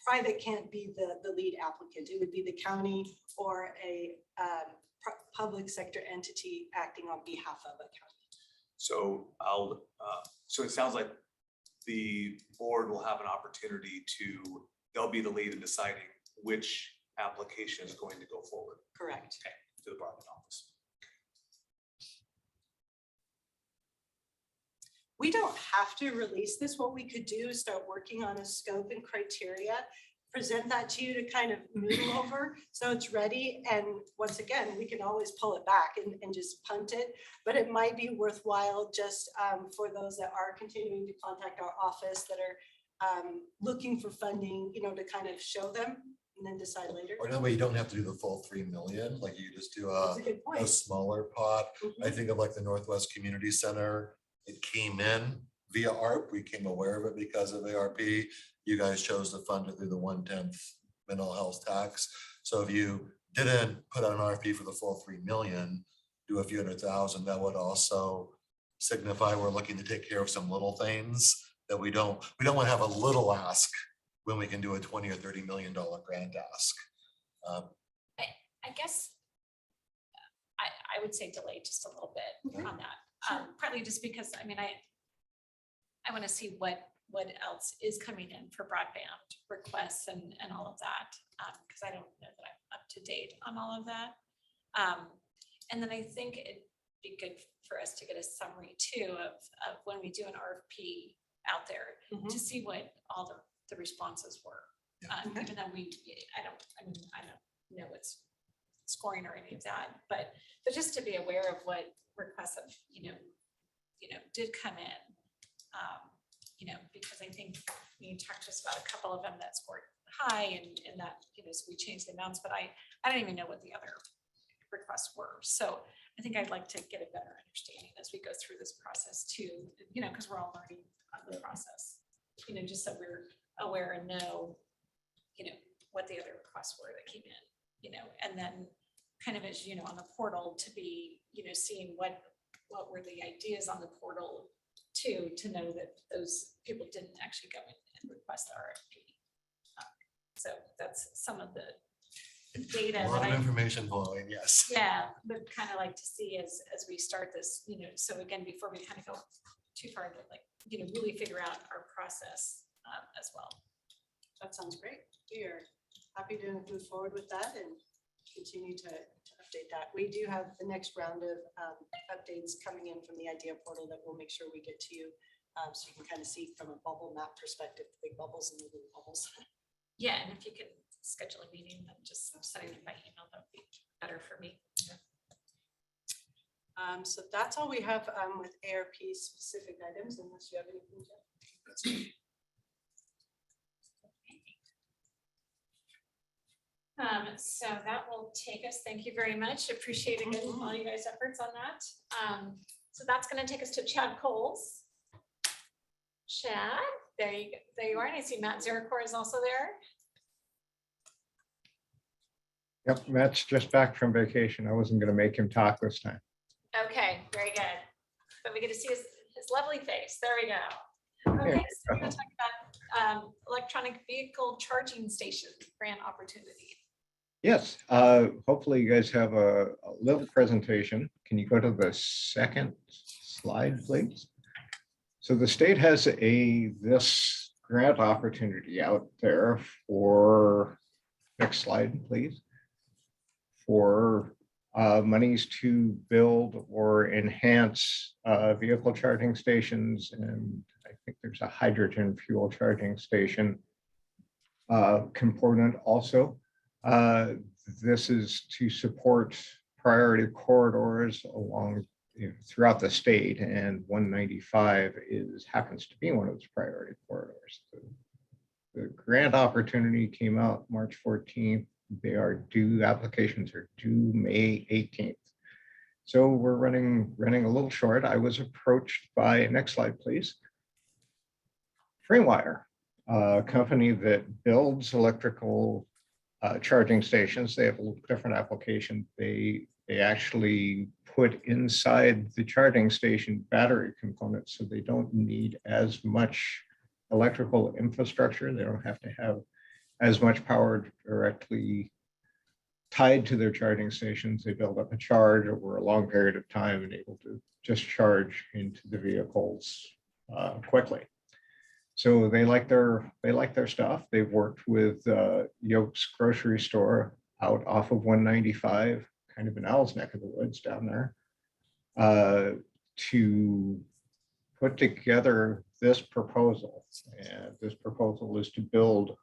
G: private can't be the lead applicant. It would be the county or a public sector entity acting on behalf of a county.
E: So so it sounds like the board will have an opportunity to, they'll be the lead in deciding which application is going to go forward.
G: Correct.
E: Okay, to the broadband office.
G: We don't have to release this. What we could do is start working on a scope and criteria, present that to you to kind of noodle over so it's ready. And once again, we can always pull it back and just punt it, but it might be worthwhile just for those that are continuing to contact our office that are looking for funding, to kind of show them and then decide later.
I: Or no, but you don't have to do the full 3 million, like you just do
G: That's a good
I: a
G: point.
I: smaller pot.
G: Mhm.
I: I think of like the Northwest Community Center, it came in via ARP. We came aware of it because of ARP. You guys chose to fund it through the 1/10 mental health tax. So if you didn't put out an RFP for the full 3 million, do a few $100,000, that would also signify we're looking to take care of some little things that we don't want to have a little ask when we can do a 20 or $30 million grant ask.
B: I guess I would say delay just a little bit
G: Okay.
B: on that. Partly just because, I want to see what else is coming in for broadband requests and all of that. Because I don't know that I'm up to date on all of that. And then I think it'd be good for us to get a summary too of when we do an RFP out there to see what all the responses were.
G: Okay.
B: Even though I don't know what's scoring or any of that, but just to be aware of what requests have, did come in. Because I think you talked to us about a couple of them that scored high and that, so we changed the amounts, but I don't even know what the other requests were. So I think I'd like to get a better understanding as we go through this process too, because we're all learning on the process, just so we're aware and know, what the other requests were that came in, and then kind of as, on the portal to be, seeing what were the ideas on the portal too, to know that those people didn't actually go in and request the RFP. So that's some of the data
I: A lot
B: that
I: of information flowing, yes.
B: yeah, but kind of like to see as we start this, so again, before we kind of go too far, to really figure out our process as well.
G: That sounds great. We are happy to move forward with that and continue to update that. We do have the next round of updates coming in from the idea portal that we'll make sure we get to you. So you can kind of see from a bubble map perspective, the big bubbles and the little bubbles.
B: Yeah, and if you can schedule a meeting, then just sending it by email, that would be better for me.
G: So that's all we have with ARP specific items, unless you have anything, Jeff.
B: So that will take us, thank you very much. Appreciate again all you guys' efforts on that. So that's going to take us to Chad Coles. Chad, there you are. And I see Matt Zeracor is also there.
K: Yep, Matt's just back from vacation. I wasn't going to make him talk this time.
B: Okay, very good. But we get to see his lovely face. There we go. Okay, so we're going to talk about electronic vehicle charging station grant opportunity.
K: Yes, hopefully you guys have a little presentation. Can you go to the second slide, please? So the state has this grant opportunity out there for, next slide, please, for monies to build or enhance vehicle charging stations. And I think there's a hydrogen fuel charging station component also. This is to support priority corridors along throughout the state, and 195 happens to be one of those priority corridors. The grant opportunity came out March 14th. Applications are due May 18th. So we're running a little short. I was approached by, next slide, please. FreeWire, a company that builds electrical charging stations. They have a little different application. They actually put inside the charging station battery components, so they don't need as much electrical infrastructure. They don't have to have as much power directly tied to their charging stations. They build up a charge over a long period of time and able to just charge into the vehicles quickly. So they like their stuff. They've worked with Yoke's grocery store out off of 195, kind of in Al's neck of the woods down there, to put together this proposal. And this proposal is to build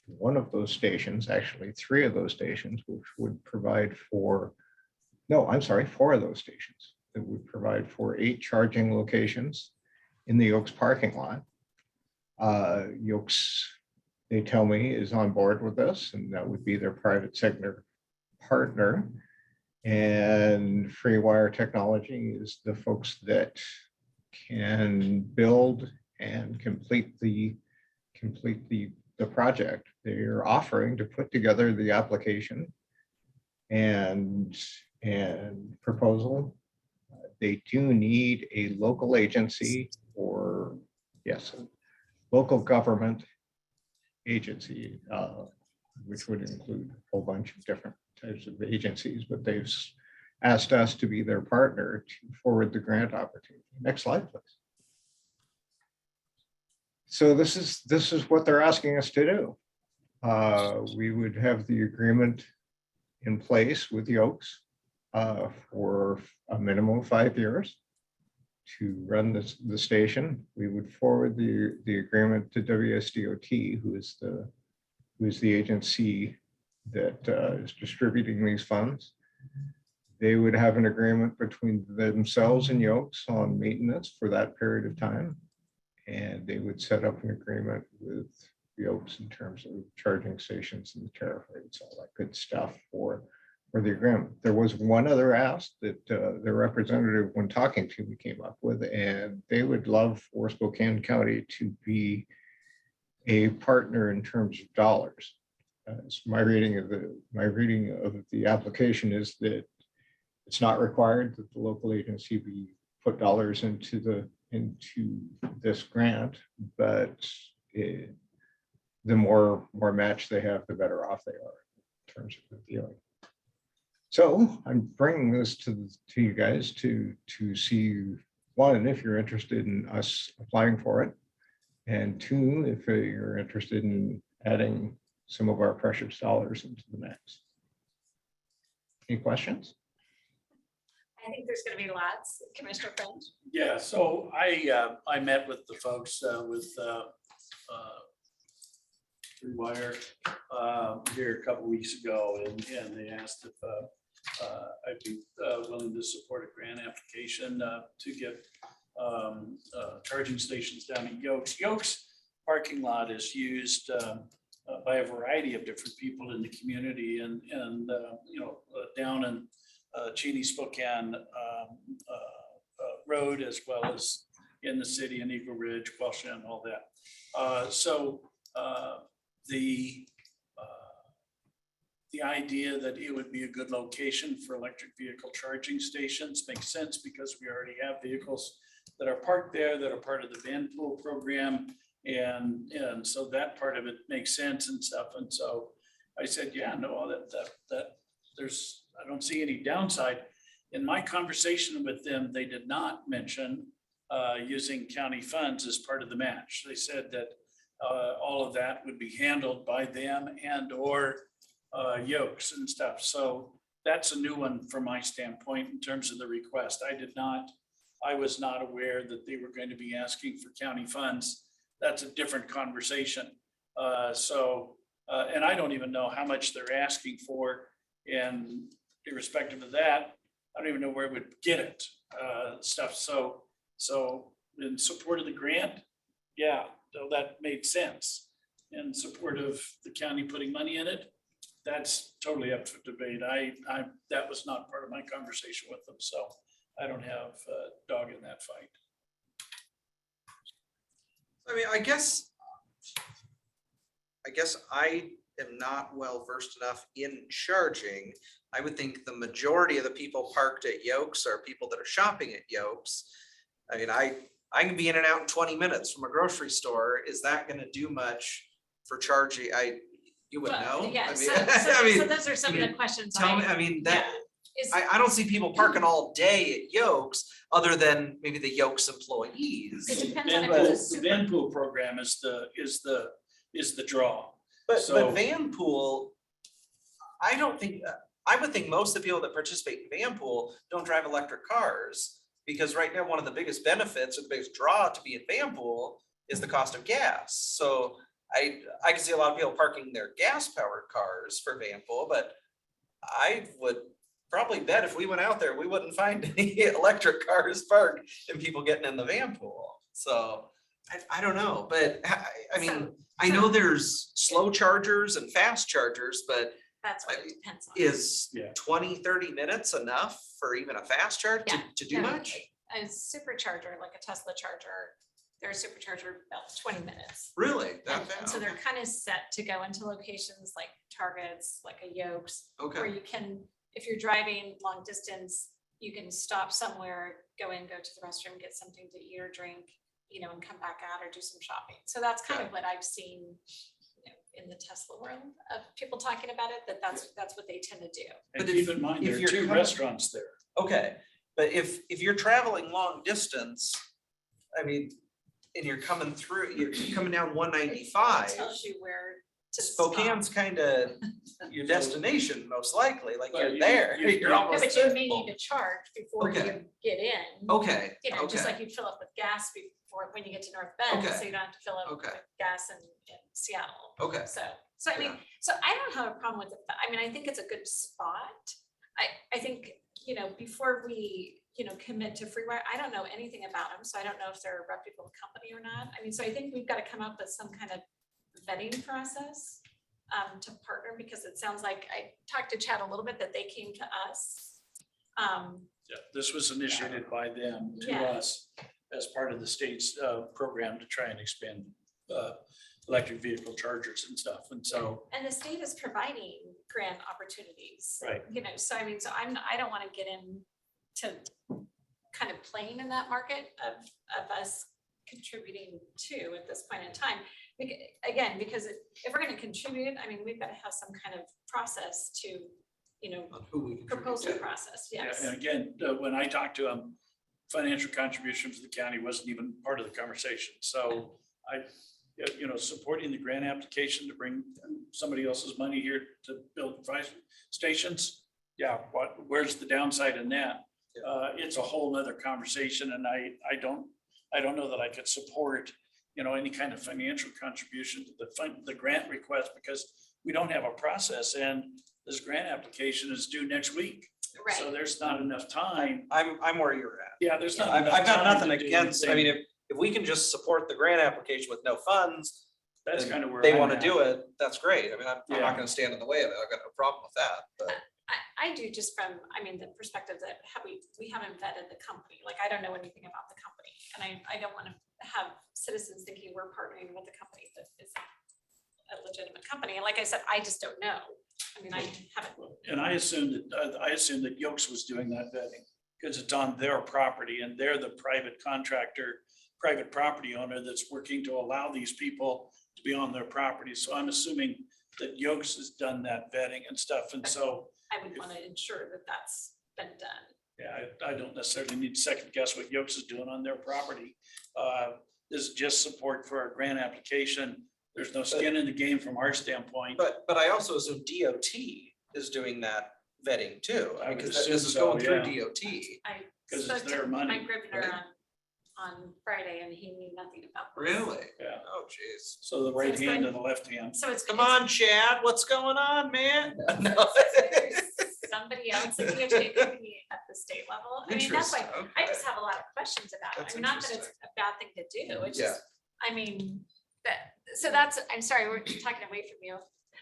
K: one of those stations, actually 3 of those stations, which would provide for, no, I'm sorry, 4 of those stations that would provide for 8 charging locations in the Oaks parking lot. Yoke's, they tell me, is on board with this, and that would be their private sector partner. And FreeWire Technology is the folks that can build and complete the project. They're offering to put together the application and proposal. They do need a local agency, or yes, a local government agency, which would include a whole bunch of different types of agencies, but they've asked us to be their partner to forward the grant opportunity. Next slide, please. So this is what they're asking us to do. We would have the agreement in place with Yokes for a minimum of 5 years to run the station. We would forward the agreement to WSDOT, who is the agency that is distributing these funds. They would have an agreement between themselves and Yokes on maintenance for that period of time. And they would set up an agreement with Yokes in terms of charging stations and the tariff rates, all that good stuff for the agreement. There was one other ask that the representative, when talking to me, came up with, and they would love for Spokane County to be a partner in terms of dollars. So my reading of the application is that it's not required that the local agency be put dollars into this grant, but the more match they have, the better off they are in terms of the dealing. So I'm bringing this to you guys to see, 1, if you're interested in us applying for it, and 2, if you're interested in adding some of our precious dollars into the mix. Any questions?
B: I think there's gonna be lots. Commissioner French?
A: Yeah, so I met with the folks with Wire here a couple weeks ago, and they asked if I'd be willing to support a grant application to get charging stations down at Yokes. Yokes parking lot is used by a variety of different people in the community, and down in Cheney Spokane Road, as well as in the city in Eagle Ridge, Quelsha, and all that. So the idea that it would be a good location for electric vehicle charging stations makes sense, because we already have vehicles that are parked there that are part of the van pool program. And so that part of it makes sense and stuff. And so I said, yeah, no, that I don't see any downside. In my conversation with them, they did not mention using county funds as part of the match. They said that all of that would be handled by them and or Yokes and stuff. So that's a new one from my standpoint in terms of the request. I was not aware that they were going to be asking for county funds. That's a different conversation. And I don't even know how much they're asking for. And irrespective of that, I don't even know where we would get it stuff. So in support of the grant, yeah, so that made sense. In support of the county putting money in it, that's totally up for debate. That was not part of my conversation with them, so I don't have a dog in that fight.
J: I mean, I guess I am not well versed enough in charging. I would think the majority of the people parked at Yokes are people that are shopping at Yokes. I mean, I can be in and out in 20 minutes from a grocery store. Is that gonna do much for charging? You would
B: Well,
J: know?
B: Yeah,
J: I mean,
B: so
J: I mean,
B: those are some of the questions.
J: tell me, I mean, that,
B: Is,
J: I don't see people parking all day at Yokes other than maybe the Yokes
B: it
J: employees.
B: depends on if it's a
A: The
B: super.
A: van pool program is the draw.
J: But
A: So-
J: van pool, I don't think, I would think most of the people that participate in van pool don't drive electric cars. Because right now, one of the biggest benefits or the biggest draw to be in van pool is the cost of gas. So I can see a lot of people parking their gas powered cars for van pool, but I would probably bet if we went out there, we wouldn't find any electric cars parked and people getting in the van pool. So I don't know, but I mean,
B: So-
J: I know there's slow chargers and fast chargers, but
B: That's what it depends on.
J: is
A: Yeah.
J: 20-30 minutes enough for even a fast charge
B: Yeah,
J: to do
B: no,
J: much?
B: A supercharger, like a Tesla charger, their supercharger about 20 minutes.
J: Really? That
B: And so
J: fast?
B: they're kind of set to go into locations like Targets, like a Yokes, where
J: Okay,
B: you can, if you're driving long distance, you can stop somewhere, go in, go to the restroom, get something to eat or drink, you know, and come back out or do some shopping. So that's kind of what I've seen, you know, in the Tesla world of people talking about it, that's what they tend to do.
A: And
J: But
A: keep
J: if-
A: in mind,
J: if
A: there are
J: you're
A: 2
J: coming-
A: restaurants there.
J: okay, but if you're traveling long distance, I mean, and you're coming through, you're coming down 195.
B: It tells you where to stop.
J: Spokane's kind of your destination, most likely, like
A: Well,
J: you're
A: you-
J: there,
A: you-
J: you're
A: No,
B: No,
J: almost.
B: but you
J: there.
B: may need to charge before
J: Okay.
B: you get in.
J: Okay,
B: You know, just
J: okay,
B: like you fill up with gas before, when you get to North Bend, so
J: Okay.
B: you don't have to fill up with
J: Okay.
B: gas in Seattle.
J: okay.
B: So I mean,
J: Yeah.
B: so I don't have a problem with it. I mean, I think it's a good spot. I think, you know, before we, you know, commit to freeware, I don't know anything about them, so I don't know if they're a reputable company or not. I mean, so I think we've got to come up with some kind of vetting process to partner, because it sounds like, I talked to Chad a little bit, that they came to us.
A: Yeah, this was initiated by them to
B: Yeah.
A: us as part of the state's program to try and expand electric vehicle chargers and stuff. And so,
B: And the state is providing grant opportunities.
A: right.
B: You know, so I mean, so I don't want to get into kind of playing in that market of us contributing to at this point in time. Again, because if we're going to contribute, I mean, we've got to have some kind of process to, you know,
J: On who we contribute
B: proposal
J: to.
B: process,
A: Yeah,
B: yes.
A: and again, when I talked to them, financial contribution for the county wasn't even part of the conversation. So you know, supporting the grant application to bring somebody else's money here to build fire stations. Yeah, where's the downside in that? It's a whole nother conversation, and I don't know that I could support, you know, any kind of financial contribution to the grant request, because we don't have a process, and this grant application is due next week. So
B: Right.
A: there's not enough time.
J: I'm where you're at.
A: Yeah, there's not.
J: I've
A: enough
J: got
A: time
J: nothing
A: to do
J: against, I mean,
A: anything.
J: if we can just support the grant application with no funds,
A: That's
J: and
A: kind of where
J: they
A: I'm
J: want to
A: at.
J: do it, that's great. I mean, I'm
A: Yeah.
J: not gonna stand in the way of it. I've got no problem with that, but.
B: I do, just from, I mean, the perspective that we haven't vetted the company, like, I don't know anything about the company. And I don't want to have citizens thinking we're partnering with a company that is a legitimate company. And like I said, I just don't know. I mean, I haven't.
A: And I assumed that Yokes was doing that vetting, because it's on their property and they're the private contractor, private property owner that's working to allow these people to be on their property. So I'm assuming that Yokes has done that vetting and stuff. And so,
B: I would want to ensure that that's been done.
A: yeah, I don't necessarily need to second guess what Yokes is doing on their property. This is just support for a grant application. There's no skin in the game from our standpoint.
J: But I also assume DOT is doing that vetting too,
A: I would
J: because
A: assume
J: this is
A: so,
J: going through
A: yeah.
J: DOT.
B: I
A: 'Cause it's
B: spoke
A: their
B: to
A: money,
B: Mike Gribner
J: right?
B: on Friday, and he knew nothing about this.
J: Really?
A: Yeah.
J: Oh, geez.
A: So the right hand and the left hand.
B: So it's.
J: Come on, Chad, what's going on, man? No.
B: There's somebody else at DOJ company at the state level. I mean, that's why
J: Interesting,
B: I
J: okay.
B: just have a lot of questions about it.
J: That's
B: I mean, not that it's
J: interesting.
B: a bad thing to do. It's
J: Yeah.
B: just, I mean, so that's, I'm sorry, we're talking away from you.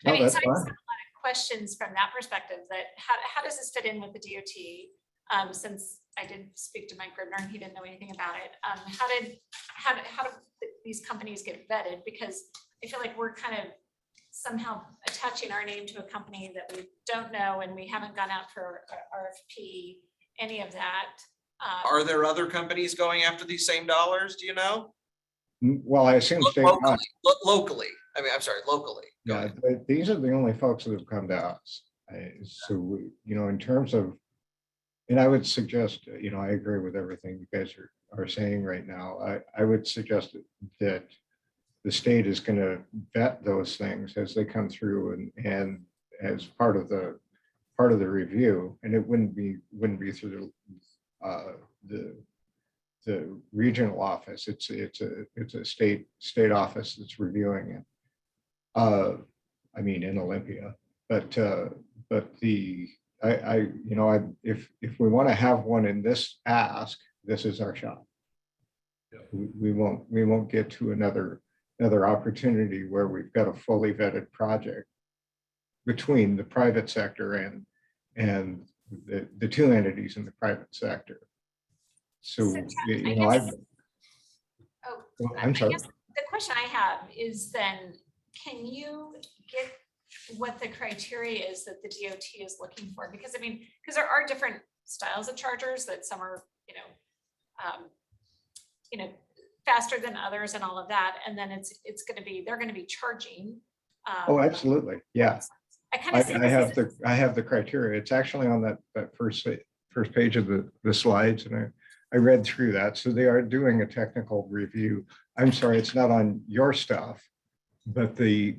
K: No,
B: I mean,
K: that's
B: so I just
K: fine.
B: have a lot of questions from that perspective, that how does this fit in with the DOT? Since I did speak to Mike Gribner and he didn't know anything about it. How do these companies get vetted? Because I feel like we're kind of somehow attaching our name to a company that we don't know, and we haven't gone out for RFP, any of that.
J: Are there other companies going after these same dollars? Do you know?
K: Well, I assume state.
J: Locally, locally. I mean, I'm sorry, locally. Go
K: Yeah,
J: ahead.
K: these are the only folks that have come to us. So, in terms of, and I would suggest, I agree with everything you guys are saying right now. I would suggest that the state is going to vet those things as they come through and as part of the review. And it wouldn't be through the regional office. It's a state office that's reviewing it. I mean, in Olympia, but if we want to have one in this ask, this is our shot. We won't get to another opportunity where we've got a fully vetted project between the private sector and the two entities in the private sector. So, I'm sorry.
B: I guess the question I have is then, can you get what the criteria is that the DOT is looking for? Because there are different styles of chargers, that some are, faster than others and all of that. And then they're going to be charging.
K: Oh, absolutely. Yeah.
B: I
K: have the criteria. It's actually on that first page of the slides, and I read through that. So they are doing a technical review. I'm sorry, it's not on your stuff, but the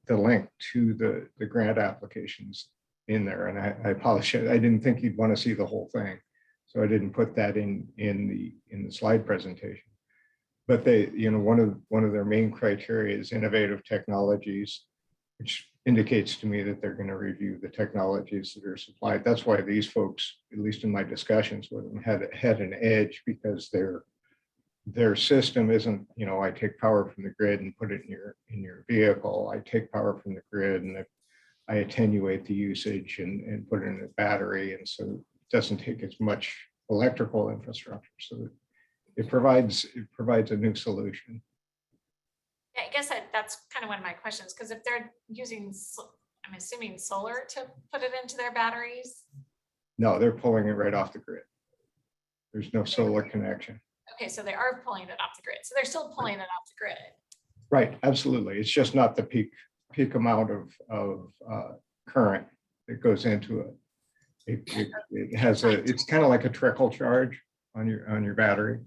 K: link to the grant applications in there. And I apologize. I didn't think you'd want to see the whole thing, so I didn't put that in the slide presentation. But they, one of their main criteria is innovative technologies, which indicates to me that they're going to review the technologies that are supplied. That's why these folks, at least in my discussions with them, had an edge, because their system isn't, I take power from the grid and put it in your vehicle. I take power from the grid and I attenuate the usage and put it in a battery, and so it doesn't take as much electrical infrastructure. So it provides a new solution.
B: I guess that's kind of one of my questions, because if they're using, I'm assuming solar to put it into their batteries.
K: No, they're pulling it right off the grid. There's no solar connection.
B: Okay, so they are pulling it off the grid. So they're still pulling it off the grid.
K: Right, absolutely. It's just not the peak amount of current that goes into it. It has it's kind of like a trickle charge on your battery.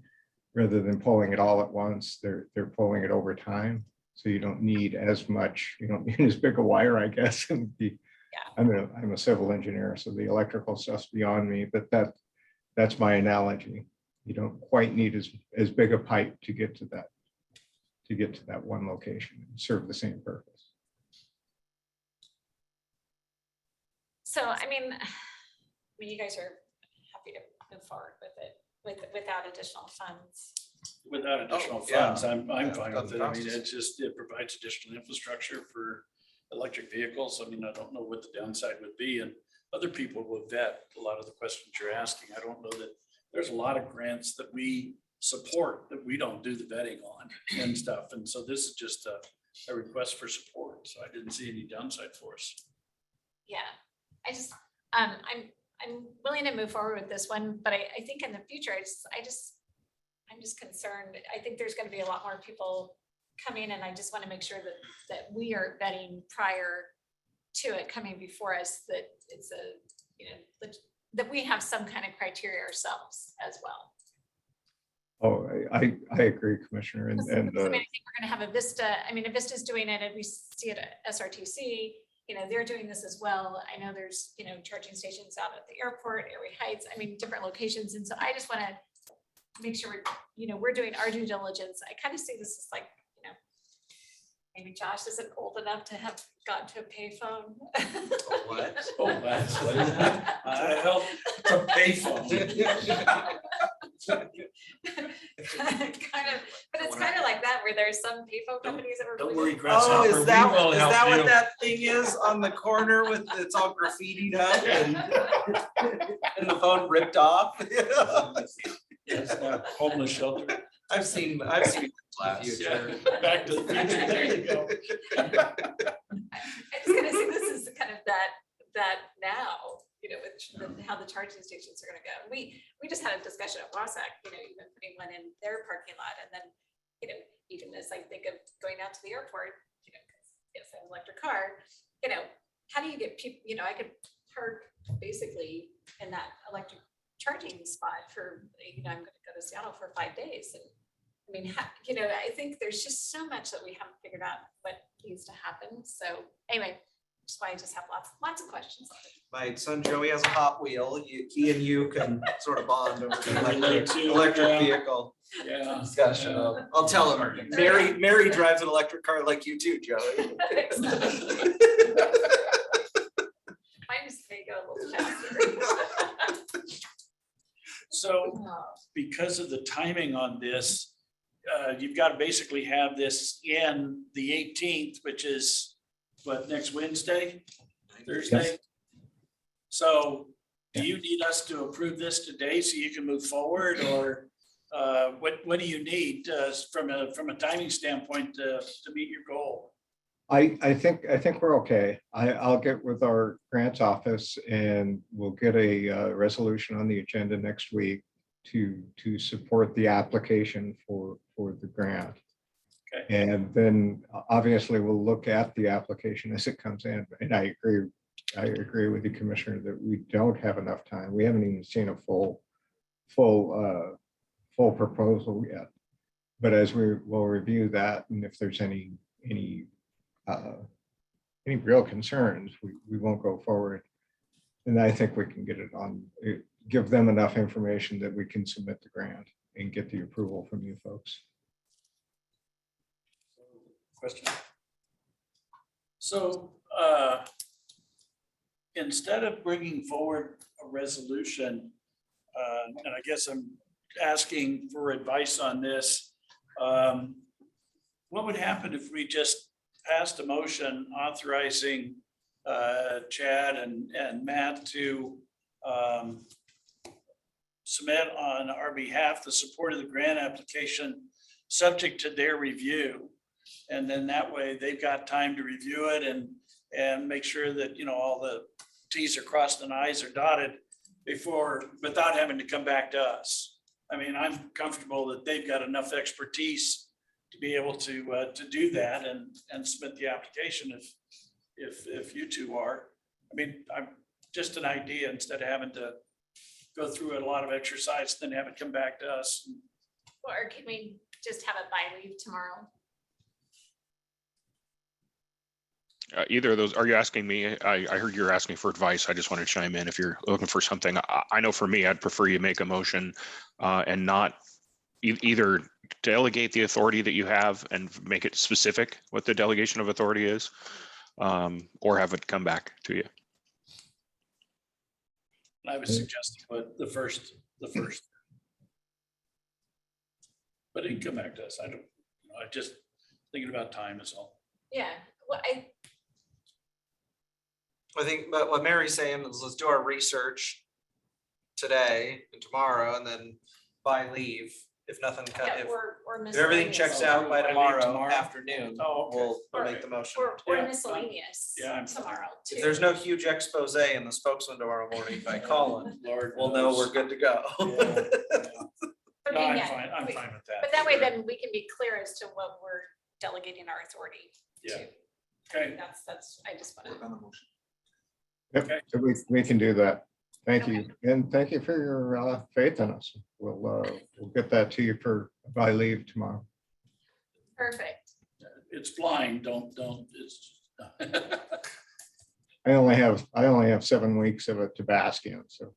K: Rather than pulling it all at once, they're pulling it over time. So you don't need as much, you don't need as big a wire, I guess. And I'm a civil engineer, so the electrical stuff's beyond me, but that's my analogy. You don't quite need as big a pipe to get to that one location and serve the same purpose.
B: So, you guys are happy to move forward with it without additional funds.
A: Without additional funds, I'm fine with it. It provides additional infrastructure for electric vehicles. I don't know what the downside would be, and other people will vet a lot of the questions you're asking. I don't know that there's a lot of grants that we support that we don't do the vetting on and stuff. And so this is just a request for support. So I didn't see any downside for us.
B: Yeah, I'm willing to move forward with this one, but I think in the future, I'm just concerned. I think there's going to be a lot more people coming, and I just want to make sure that we are vetting prior to it coming before us, that it's that we have some kind of criteria ourselves as well.
K: Oh, I agree, Commissioner. And
B: I think we're going to have a Vista. Vista's doing it, and we see it at SRTC. They're doing this as well. I know there's, charging stations out at the airport, Erie Heights, different locations. And so I just want to make sure we're doing our due diligence. I kind of see this as like, maybe Josh isn't old enough to have gotten to a payphone.
J: What?
A: Oh, that's what is that? I help to payphone.
B: But it's kind of like that, where where there's some payphone companies that were.
A: Don't
B: really-
A: worry, Grasshopper.
J: Oh,
A: we
J: is that
A: will help
J: what
A: you.
J: that thing is on the corner with, it's all graffitied up and the phone ripped off?
A: Yes, homeless shelter.
J: I've seen the future.
A: Back to the future. There you go.
B: I'm just gonna say, this is kind of that now, with how the charging stations are gonna go. We just had a discussion at Wasac, even putting one in their parking lot, and then, even as I think of going out to the airport, because yes, I have an electric car, how do you get people, I could park basically in that electric charging spot for, I'm gonna go to Seattle for 5 days, and I mean, I think there's just so much that we haven't figured out what needs to happen. So anyway, that's why I just have lots of questions.
J: My son Joey has a Hot Wheel. He and you can sort of bond over the electric
A: Yeah.
J: vehicle
A: Yeah.
J: discussion. I'll tell him. Mary drives an electric car like you too, Joey.
B: Mine just may go a little faster.
A: So because of the timing on this, you've got to basically have this in the 18th, which is what, next Wednesday, Thursday? So do you need us to approve this today so you can move forward, or what do you need from a timing standpoint to meet your goal?
K: I think we're okay. I'll get with our grants office and we'll get a resolution on the agenda next week to support the application for the grant.
A: Okay.
K: And then obviously we'll look at the application as it comes in. And I agree with the commissioner that we don't have enough time. We haven't even seen a full proposal yet. But as we will review that, and if there's any real concerns, we won't go forward. And I think we can get it on, give them enough information that we can submit the grant and get the approval from you folks.
A: Question? So instead of bringing forward a resolution, and I guess I'm asking for advice on this, what would happen if we just passed a motion authorizing Chad and Matt to submit on our behalf the support of the grant application subject to their review? And then that way they've got time to review it and make sure that, all the Ts are crossed and Is are dotted without having to come back to us. I mean, I'm comfortable that they've got enough expertise to be able to do that and submit the application if you two are. I mean, I'm just an idea, instead of having to go through a lot of exercise, then have it come back to us.
B: Or can we just have it by leave tomorrow?
L: Either of those, are you asking me? I heard you're asking for advice. I just want to chime in if you're looking for something. I know for me, I'd prefer you make a motion and not either delegate the authority that you have and make it specific what the delegation of authority is, or have it come back to you.
A: I was suggesting the first. But it can come back to us. I just thinking about time is all.
B: Yeah, well,
J: I think, but what Mary's saying is let's do our research today and tomorrow, and then by leave, if nothing,
B: yeah,
J: if
B: or
J: everything checks out by
A: By leave
J: tomorrow
A: tomorrow.
J: afternoon,
A: Oh, okay.
J: we'll make the motion.
B: Or
A: Yeah.
B: miscellaneous
A: Yeah, I'm-
B: tomorrow too.
J: If there's no huge expose in the spokesman tomorrow morning by Colin,
A: Lord
J: we'll know
A: knows.
J: we're good to go.
B: But
A: No, I'm
B: yeah,
A: fine. I'm fine with that.
B: But that way then we can be clear as to what we're delegating our authority
A: Yeah.
B: to.
A: Okay.
B: That's, I just want to.
K: Yep,
A: Okay.
K: so we can do that. Thank you. And thank you for your faith in us. We'll get that to you by leave tomorrow.
B: Perfect.
A: It's flying. Don't, it's.
K: I only have 7 weeks of it to bask in, so.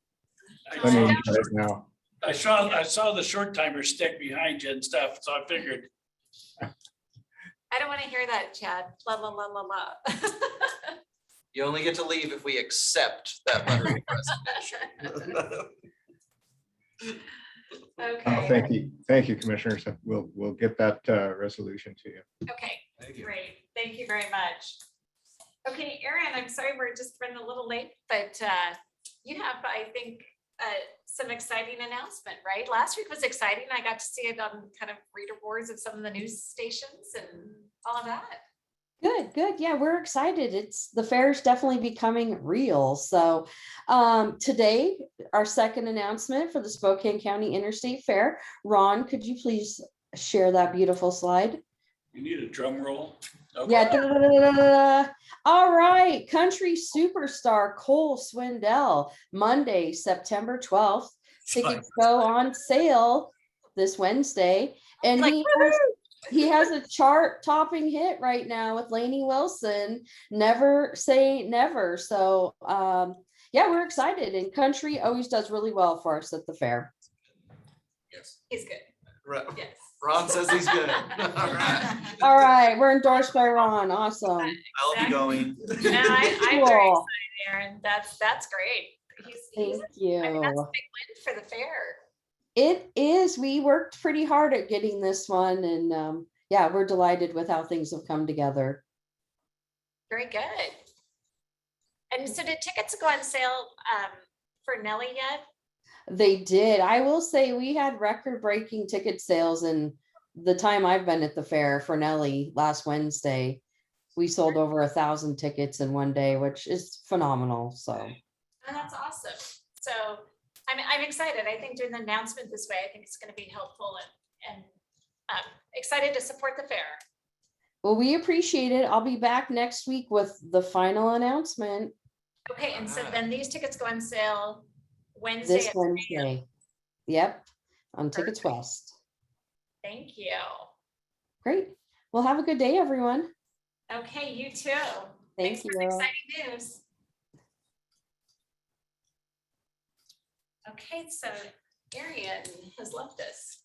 K: I mean, right now.
A: I saw the short timer stick behind you and stuff, so I figured.
B: I don't want to hear that, Chad. La, la, la, la, la.
J: You only get to leave if we accept that letter of resignation.
B: Okay,
K: Thank you, commissioners. We'll get that resolution to you.
B: okay,
J: Thank you.
B: great. Thank you very much. Okay, Erin, I'm sorry we're just running a little late, but you have, I think, some exciting announcement, right? Last week was exciting. I got to see it on kind of reader boards of some of the news stations and all of that.
M: Good. Yeah, we're excited. The fair is definitely becoming real. So today, our second announcement for the Spokane County Interstate Fair. Ron, could you please share that beautiful slide?
A: You need a drum roll?
M: Yeah. Da-da-da-da-da-da. All right. Country superstar Cole Swindell, Monday, September 12th. Tickets go on sale this Wednesday. And he has a chart topping hit right now with Lainey Wilson, Never Say Never. So yeah, we're excited, and country always does really well for us at the fair.
J: Yes.
B: He's good.
J: Right.
B: Yes.
J: Ron says he's good.
M: All right, we're endorsed by Ron. Awesome.
J: I'll be going.
B: And I'm very
M: Cool.
B: excited, Erin. That's great.
M: Thank you.
B: I mean, that's a big win for the fair.
M: It is. We worked pretty hard at getting this one, and yeah, we're delighted with how things have come together.
B: Very good. And so did tickets go on sale for Nelly yet?
M: They did. I will say we had record-breaking ticket sales in the time I've been at the fair for Nelly last Wednesday. We sold over 1,000 tickets in one day, which is phenomenal. So
B: Oh, that's awesome. So I'm excited. I think doing the announcement this way, I think it's going to be helpful and excited to support the fair.
M: well, we appreciate it. I'll be back next week with the final announcement
B: Okay, and so then these tickets go on sale Wednesday.
M: this
B: at 3 p.m.
M: Wednesday. Yep, on Tickets
B: Perfect.
M: West.
B: Thank you.
M: Great. Well, have a good day, everyone.
B: Okay, you too.
M: Thank
B: Thanks for
M: you.
B: the exciting news. Okay, so Arian has left us.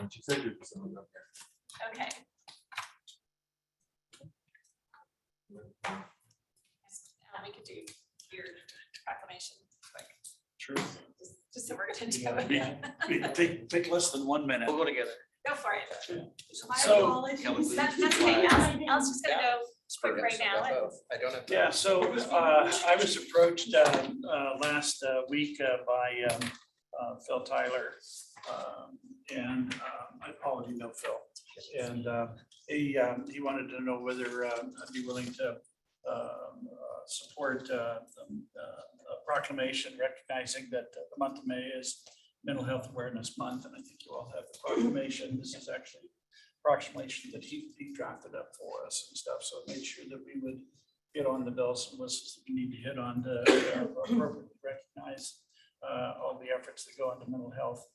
I: She said you're just up here.
B: Okay. We could do your proclamation. Quick.
A: True.
B: Just so we're gonna do it.
A: Take less than 1 minute.
J: We'll go together.
B: Go for it.
A: So,
B: That's okay. Alice is gonna go quick right now.
J: I don't have.
A: yeah, so I was approached last week by Phil Tyler. And all of you know Phil. And he wanted to know whether I'd be willing to support a proclamation recognizing that the month of May is Mental Health Awareness Month. And I think you all have the proclamation. This is actually a proclamation that he drafted up for us and stuff. So I made sure that we would get on the bells and whistles that we need to hit on to appropriately recognize all the efforts that go into mental health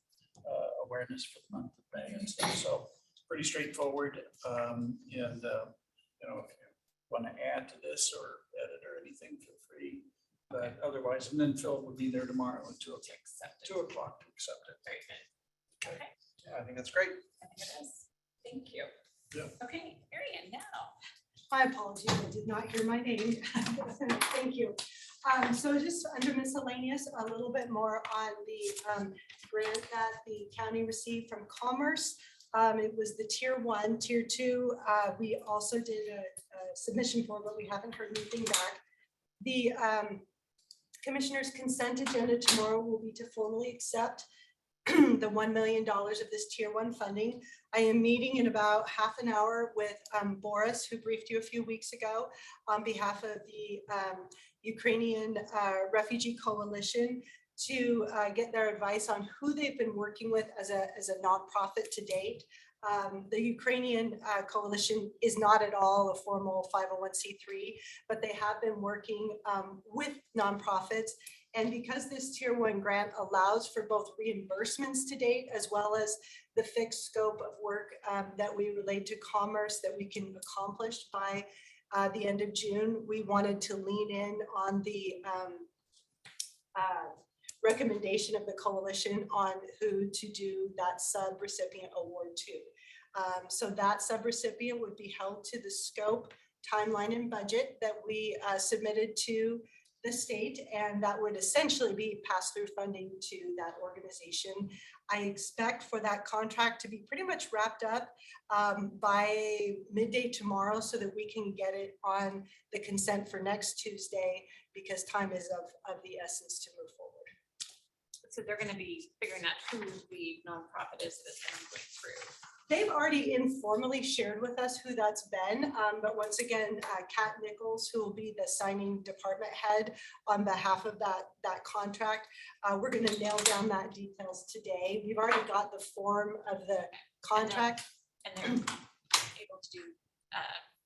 A: awareness for the month of May and stuff. So pretty straightforward. You know, if you want to add to this or edit or anything, feel free. But otherwise, and then Phil will be there tomorrow at 2 o'clock to accept it.
B: Very good. Okay,
J: Yeah, I think that's great.
B: I think it is. Thank you.
A: Yeah.
B: Okay, Arian, now.
G: My apologies, I did not hear my name. Thank you. So just under miscellaneous, a little bit more on the grant that the county received from Commerce. It was the tier 1, tier 2. We also did a submission for, but we haven't heard anything back. The commissioner's consent agenda tomorrow will be to formally accept the $1 million of this tier 1 funding. I am meeting in about half an hour with Boris, who briefed you a few weeks ago on behalf of the Ukrainian Refugee Coalition to get their advice on who they've been working with as a nonprofit to date. The Ukrainian coalition is not at all a formal 501c3, but they have been working with nonprofits. And because this tier 1 grant allows for both reimbursements to date, as well as the fixed scope of work that we relate to Commerce that we can accomplish by the end of June, we wanted to lean in on the recommendation of the coalition on who to do that sub-recipient award to. So that sub-recipient would be held to the scope, timeline, and budget that we submitted to the state, and that would essentially be pass-through funding to that organization. I expect for that contract to be pretty much wrapped up by midday tomorrow so that we can get it on the consent for next Tuesday, because time is of the essence to move forward.
B: So they're gonna be figuring out who the nonprofit is that's gonna be going through.
G: They've already informally shared with us who that's been, but once again, Kat Nichols, who will be the signing department head on behalf of that contract, we're going to nail down that details today. We've already got the form of the contract.
B: And they're able to do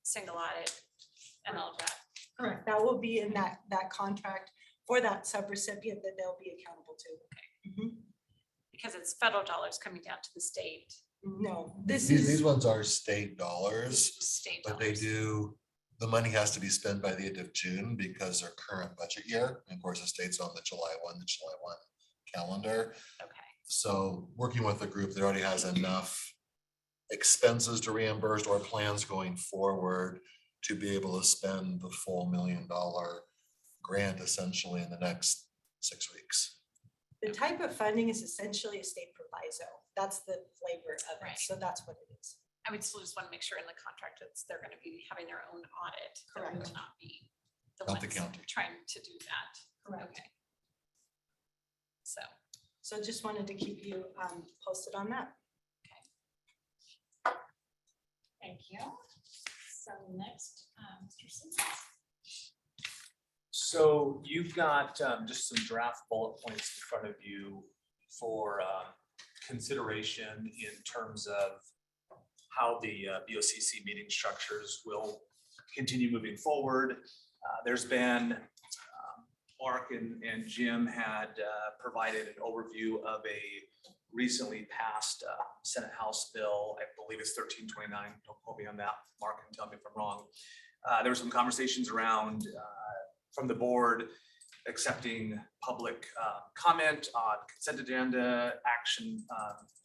B: single audit and all of that.
G: Correct. That will be in that contract for that subrecipient that they'll be accountable to.
B: Okay. Because it's federal dollars coming down to the state.
G: No, this
I: These
G: is
I: ones are state dollars,
B: State
I: but they
B: dollars.
I: do, the money has to be spent by the end of June because their current budget year, and of course, the state's on the July 1 calendar.
B: Okay.
I: So working with the group that already has enough expenses to reimburse or plans going forward to be able to spend the full $1 million grant essentially in the next 6 weeks.
G: the type of funding is essentially a state proviso. That's the flavor of it.
B: Right.
G: So that's what it is.
B: I would still just want to make sure in the contract that they're going to be having their own audit. That we
G: Correct.
B: will not be the
I: Not the
B: ones
I: county.
B: trying to do that.
G: Correct.
B: Okay. So,
G: So just wanted to keep you posted on that.
B: thank you. So next, Mr. Simmons.
E: So you've got just some draft bullet points in front of you for consideration in terms of how the BOCC meeting structures will continue moving forward. There's been, Mark and Jim had provided an overview of a recently passed Senate House bill. I believe it's 1329. Don't quote me on that. Mark can tell me if I'm wrong. There were some conversations around from the board accepting public comment on consent agenda, action,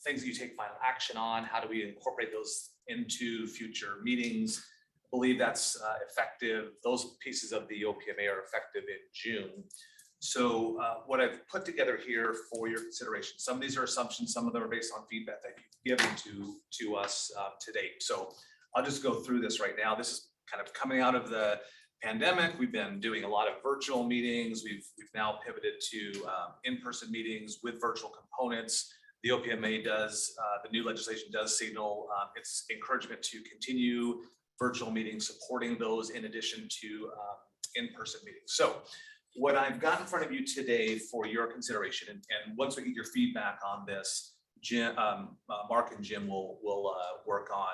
E: things that you take final action on. How do we incorporate those into future meetings? I believe that's effective. Those pieces of the OPMA are effective in June. So what I've put together here for your consideration, some of these are assumptions, some of them are based on feedback that you've given to us to date. So I'll just go through this right now. This is kind of coming out of the pandemic. We've been doing a lot of virtual meetings. We've now pivoted to in-person meetings with virtual components. The OPMA does, the new legislation does signal its encouragement to continue virtual meetings, supporting those in addition to in-person meetings. So what I've got in front of you today for your consideration, and once we get your feedback on this, Jim, Mark and Jim will work on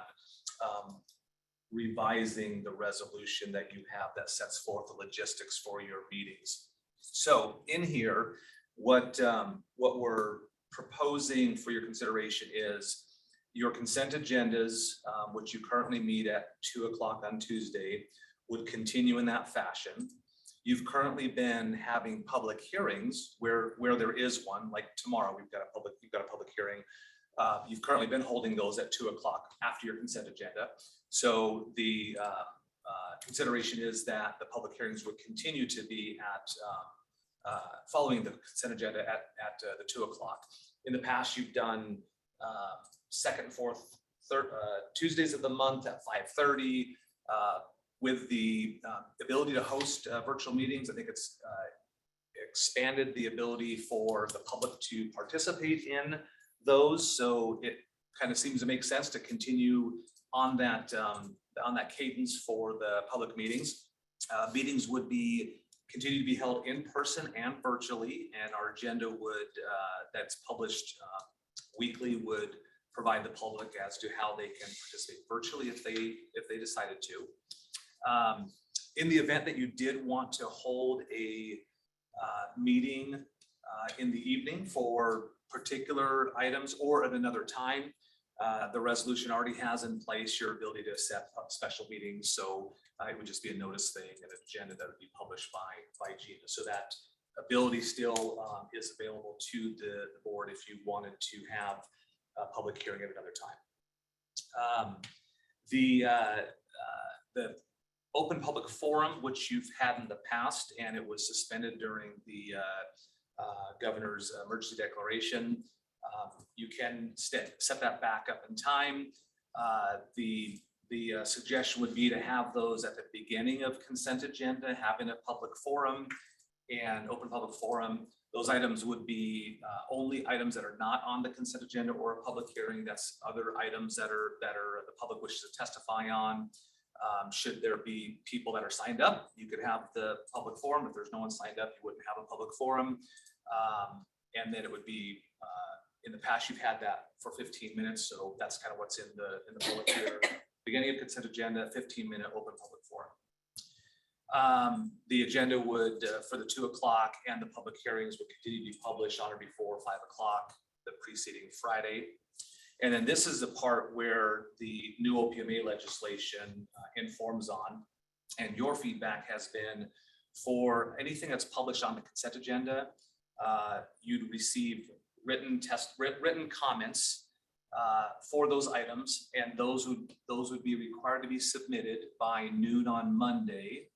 E: revising the resolution that you have that sets forth the logistics for your meetings. So in here, what we're proposing for your consideration is your consent agendas, which you currently meet at 2 o'clock on Tuesday, would continue in that fashion. You've currently been having public hearings where there is one, like tomorrow, we've got a public hearing. You've currently been holding those at 2 o'clock after your consent agenda. So the consideration is that the public hearings would continue to be at following the consent agenda at the 2 o'clock. In the past, you've done second and fourth Tuesdays of the month at 5:30. With the ability to host virtual meetings, I think it's expanded the ability for the public to participate in those. So it kind of seems to make sense to continue on that cadence for the public meetings. Meetings would continue to be held in person and virtually, and our agenda would that's published weekly would provide the public as to how they can participate virtually if they decided to. In the event that you did want to hold a meeting in the evening for particular items or at another time, the resolution already has in place your ability to set up special meetings. So it would just be a notice thing and an agenda that would be published by Gina. So that ability still is available to the board if you wanted to have a public hearing at another time. The open public forum, which you've had in the past, and it was suspended during the governor's emergency declaration. You can set that back up in time. The suggestion would be to have those at the beginning of consent agenda, having a public forum and open public forum. Those items would be only items that are not on the consent agenda or a public hearing. That's other items that are the public wishes to testify on. Should there be people that are signed up, you could have the public forum. If there's no one signed up, you wouldn't have a public forum. And then it would be, in the past, you've had that for 15 minutes. So that's kind of what's in the bullet here. Beginning of consent agenda, 15-minute open public forum. The agenda would, for the 2 o'clock and the public hearings would continue to be published on or before 5 o'clock the preceding Friday. And then this is the part where the new OPMA legislation informs on, and your feedback has been for anything that's published on the consent agenda, you'd receive written comments for those items, and those would be required to be submitted by noon on Monday.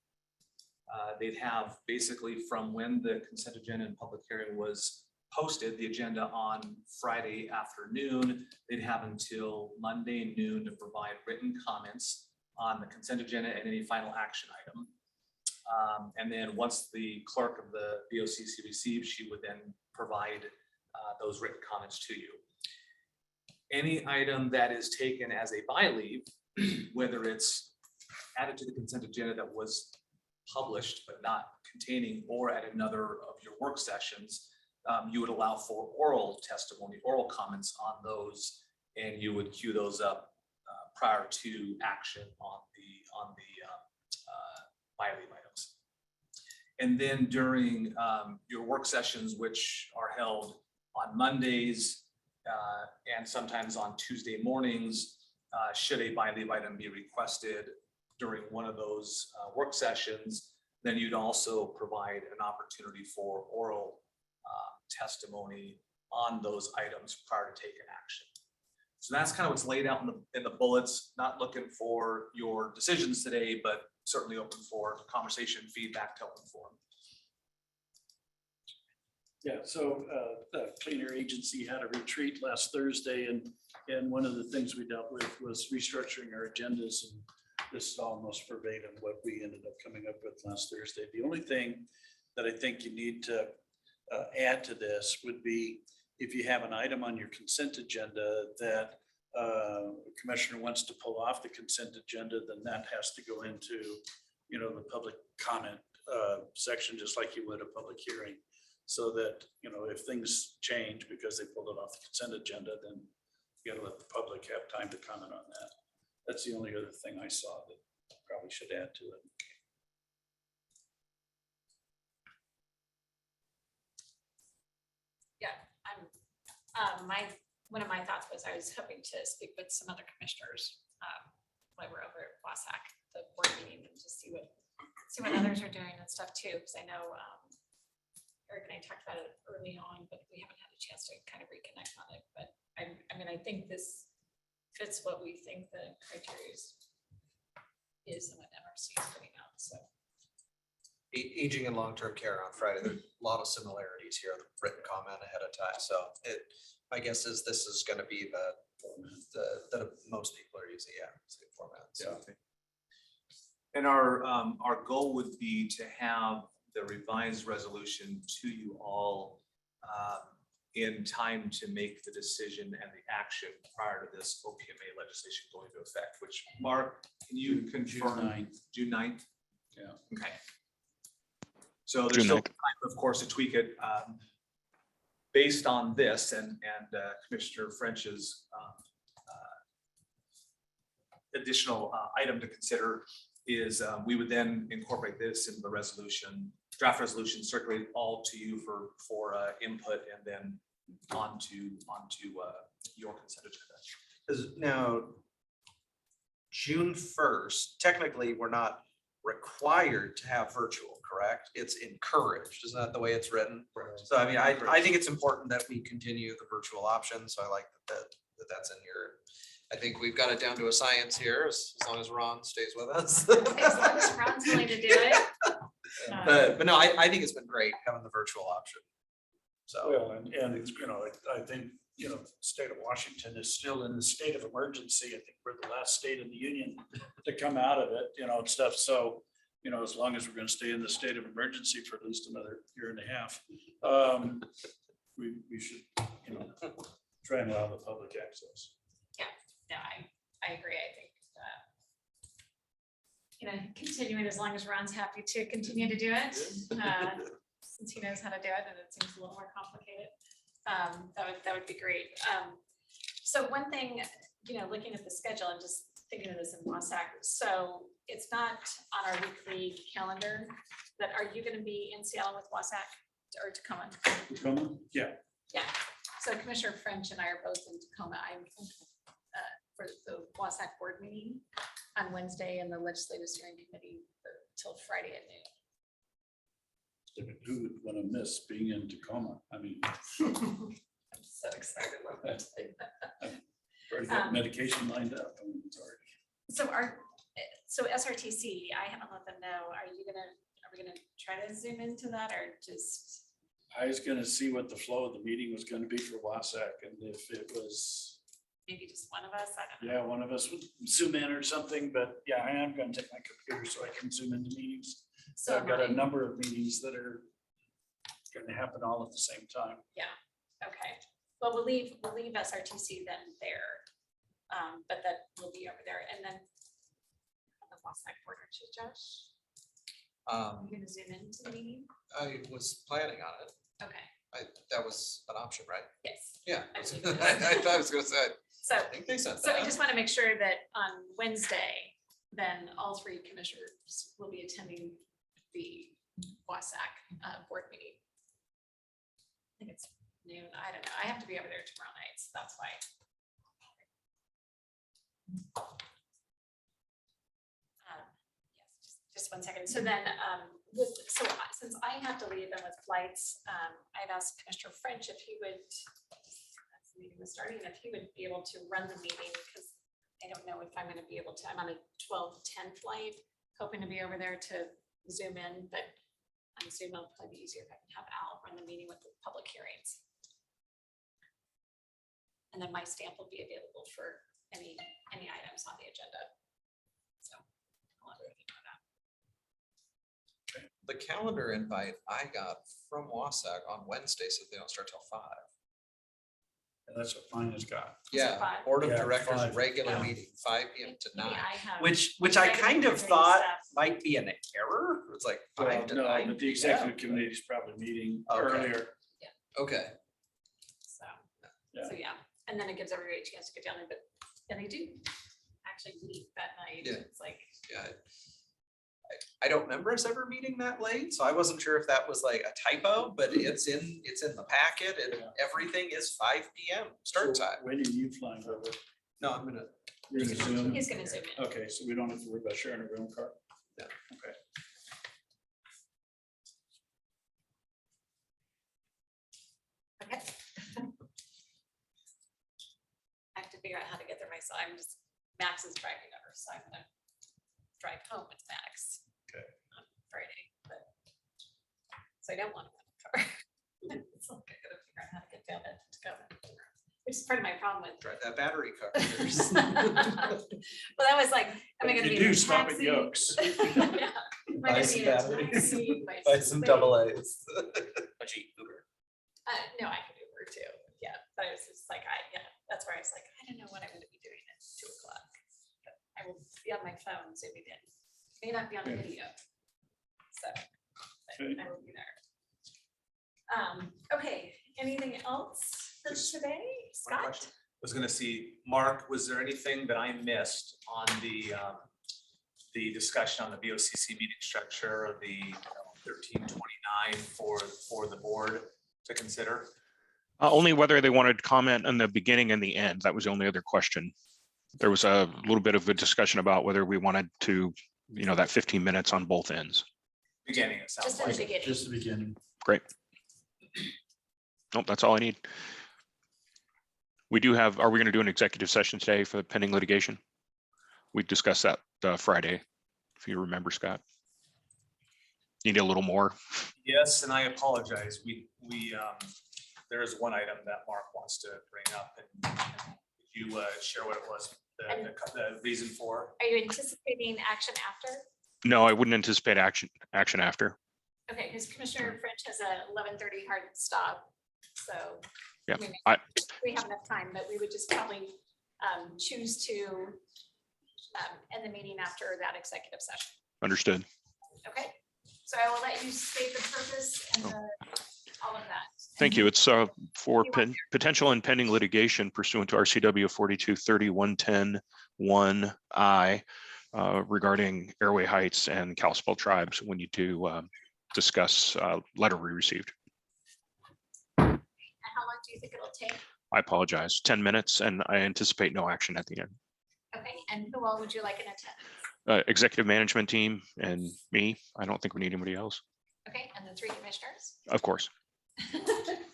E: They'd have basically from when the consent agenda and public hearing was posted, the agenda on Friday afternoon, they'd have until Monday noon to provide written comments on the consent agenda and any final action item. And then once the clerk of the BOCC receives, she would then provide those written comments to you. Any item that is taken as a by leave, whether it's added to the consent agenda that was published but not containing or at another of your work sessions, you would allow for oral testimony, oral comments on those, and you would queue those up prior to action on the by leave items. And then during your work sessions, which are held on Mondays and sometimes on Tuesday mornings, should a by leave item be requested during one of those work sessions, then you'd also provide an opportunity for oral testimony on those items prior to taking action. So that's kind of what's laid out in the bullets. Not looking for your decisions today, but certainly open for conversation, feedback, to open forum.
A: Yeah, so the Clean Air Agency had a retreat last Thursday, and one of the things we dealt with was restructuring our agendas, and this is almost verbatim what we ended up coming up with last Thursday. The only thing that I think you need to add to this would be if you have an item on your consent agenda that a commissioner wants to pull off the consent agenda, then that has to go into, you know, the public comment section, just like you would a public hearing. So that, you know, if things change because they pulled it off the consent agenda, then you gotta let the public have time to comment on that. That's the only other thing I saw that probably should add to it.
B: Yeah, one of my thoughts was I was hoping to speak with some other commissioners when we're over at WASAC, the board meeting, and just see what others are doing and stuff too, because I know Eric and I talked about it early on, but we haven't had a chance to kind of reconnect on it. But I mean, I think this fits what we think the criteria is and what MRC is putting out. So
J: Aging and long-term care on Friday, there's a lot of similarities here, the written comment ahead of time. So my guess is this is going to be the most people are using, same format. So.
E: Yeah. And our goal would be to have the revised resolution to you all in time to make the decision and the action prior to this OPMA legislation going into effect, which, Mark, can you confirm? June 9th?
A: Yeah.
E: Okay. So there's still time, of course, to tweak it based on this and Commissioner French's additional item to consider is we would then incorporate this into the resolution, draft resolution, circulate all to you for input, and then onto your consent agenda.
J: Because now, June 1st, technically, we're not required to have virtual, correct? It's encouraged. Isn't that the way it's written?
E: Correct.
J: So I mean, I think it's important that we continue the virtual option. So I like that that's in here. I think we've got it down to a science here, as long as Ron stays with us.
B: As long as Ron's willing to do it.
J: But no, I think it's been great having the virtual option. So,
A: Well, and it's, I think, state of Washington is still in the state of emergency. I think we're the last state in the union to come out of it, and stuff. So, as long as we're going to stay in the state of emergency for at least another year and a half, we should, try and allow the public access.
B: No, I agree. I think, continuing as long as Ron's happy to continue to do it, since he knows how to do it and it seems a little more complicated. That would be great. So one thing, looking at the schedule, I'm just thinking of this in Wasac. So it's not on our weekly calendar, but are you going to be in Seattle with Wasac or Tacoma?
A: Tacoma? Yeah.
B: Yeah. So Commissioner French and I are both in Tacoma. I'm for the Wasac board meeting on Wednesday and the legislative steering committee till Friday at noon.
A: Who would want to miss being in Tacoma? I mean,
B: I'm so excited about that.
A: already got medication lined up. I mean, it's already.
B: So SRTC, I haven't let them know. Are we gonna try to zoom into that or just?
A: I was gonna see what the flow of the meeting was gonna be for Wasac, and if it was,
B: Maybe just one of us, I don't know.
A: yeah, one of us would zoom in or something, but yeah, I am gonna take my computer so I can zoom into meetings.
B: So
A: I've got a number of meetings that are gonna happen all at the same time.
B: okay. Well, we'll leave SRTC then there. But that will be over there and then the Wasac board, aren't you, Josh? You gonna zoom into the meeting?
J: I was planning on it.
B: Okay,
J: That was an option, right?
B: yes.
J: Yeah.
B: I
J: I
B: believe it
J: thought I was gonna say,
B: So,
J: I think they said
B: so we
J: that.
B: just want to make sure that on Wednesday, then all three commissioners will be attending the Wasac board meeting. I think it's noon. I don't know. I have to be over there tomorrow night, so that's why. Yes, just 1 second. So then, since I have to leave and with flights, I've asked Commissioner French if he would, as the meeting was starting, if he would be able to run the meeting, because I don't know if I'm going to be able to, I'm on a 12:10 flight, hoping to be over there to zoom in, but I'm assuming it'll probably be easier if I can have Al run the meeting with the public hearings. And then my stamp will be available for any items on the agenda. So I'll let everybody know that.
J: The calendar invite I got from Wasac on Wednesday said they don't start till 5.
A: And that's what mine has got.
J: Yeah,
B: 5?
J: Board of
A: Yeah,
J: Directors
A: 5.
J: regular
A: Yeah.
J: meeting, 5 PM to 9.
B: Maybe I have.
J: Which I kind of
B: Regular
J: thought
B: stuff.
J: might be an error. It's like 5 to
A: No,
J: 9.
A: but the executive committee is probably meeting
J: Okay.
A: earlier.
J: Okay,
B: So,
A: Yeah.
B: so yeah, and then it gives everybody a chance to get down there, but then they do actually meet that night.
J: Yeah.
B: It's like,
J: yeah. I don't remember us ever meeting that late, so I wasn't sure if that was like a typo, but it's in the packet and everything is 5 PM start
A: So
J: time.
A: when are you flying over?
J: No, I'm gonna,
A: You're gonna Zoom?
B: he's gonna zoom in.
A: Okay, so we don't have to worry about sharing a room card?
J: No.
A: Okay.
B: Okay. I have to figure out how to get there myself. Max is driving over, so I'm gonna drive home with Max.
A: Okay.
B: On Friday, but. So I don't want to car. It's like I gotta figure out how to get down there to go. Which is part of my problem with.
J: drive that battery car.
B: Well, that was like, am I
A: If
B: gonna
A: you
B: be in
A: do,
B: a
A: stop at
B: taxi?
A: Yokes.
B: Yeah. Am I
J: Buy
B: gonna
J: some
B: be in a
J: batteries.
B: taxi?
J: Buy some double A's.
B: No, I can Uber too. Yeah, but I was just like, that's where I was like, I don't know what I'm gonna be doing at 2 o'clock. But I will be on my phone zooming in. May not be on
A: Okay.
B: video. So, but
A: Okay.
B: I will be there. Okay, anything else for today?
E: One
B: Scott?
E: question. Was gonna see, Mark, was there anything that I missed on the discussion on the BOCC meeting structure of the 1329 for the board to consider?
L: Only whether they wanted to comment on the beginning and the end. That was the only other question. There was a little bit of a discussion about whether we wanted to, that 15 minutes on both ends.
E: Beginning, it sounds
B: Just in the
E: like.
B: beginning.
A: Just the beginning.
L: Great. Nope, that's all I need. We do have, are we going to do an executive session today for the pending litigation? We discussed that Friday, if you remember, Scott. Need a little more?
E: Yes, and I apologize. There is one item that Mark wants to bring up, and could you share what it was, the reason for?
B: Are you anticipating action after?
L: No, I wouldn't anticipate action after.
B: Okay, because Commissioner French has a 11:30 hard stop, so.
L: Yeah,
B: We have enough time, but we would just probably choose to end the meeting after that executive session.
L: Understood.
B: Okay, so I will let you state the purpose and all of that.
L: Thank you. It's for potential and pending litigation pursuant to RCW 4230-110-1I regarding Airway Heights and Kalispell tribes. We need to discuss letter we received.
B: And how long do you think it'll take?
L: I apologize. 10 minutes, and I anticipate no action at the end.
B: Okay, and who all would you like in attendance?
L: Executive management team and me. I don't think we need anybody else.
B: Okay, and the 3 commissioners?
L: Of course.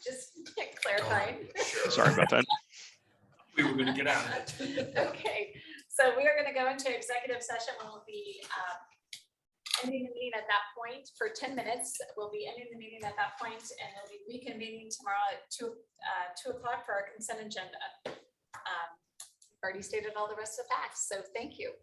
B: Just clarifying.
L: Sorry about that.
A: We were gonna get out of it.
B: Okay, so we are gonna go into executive session. We'll be ending the meeting at that point for 10 minutes. We'll be ending the meeting at that point, and we'll be reconvening tomorrow at 2 o'clock for our consent agenda. We've already stated all the rest of the facts, so thank you.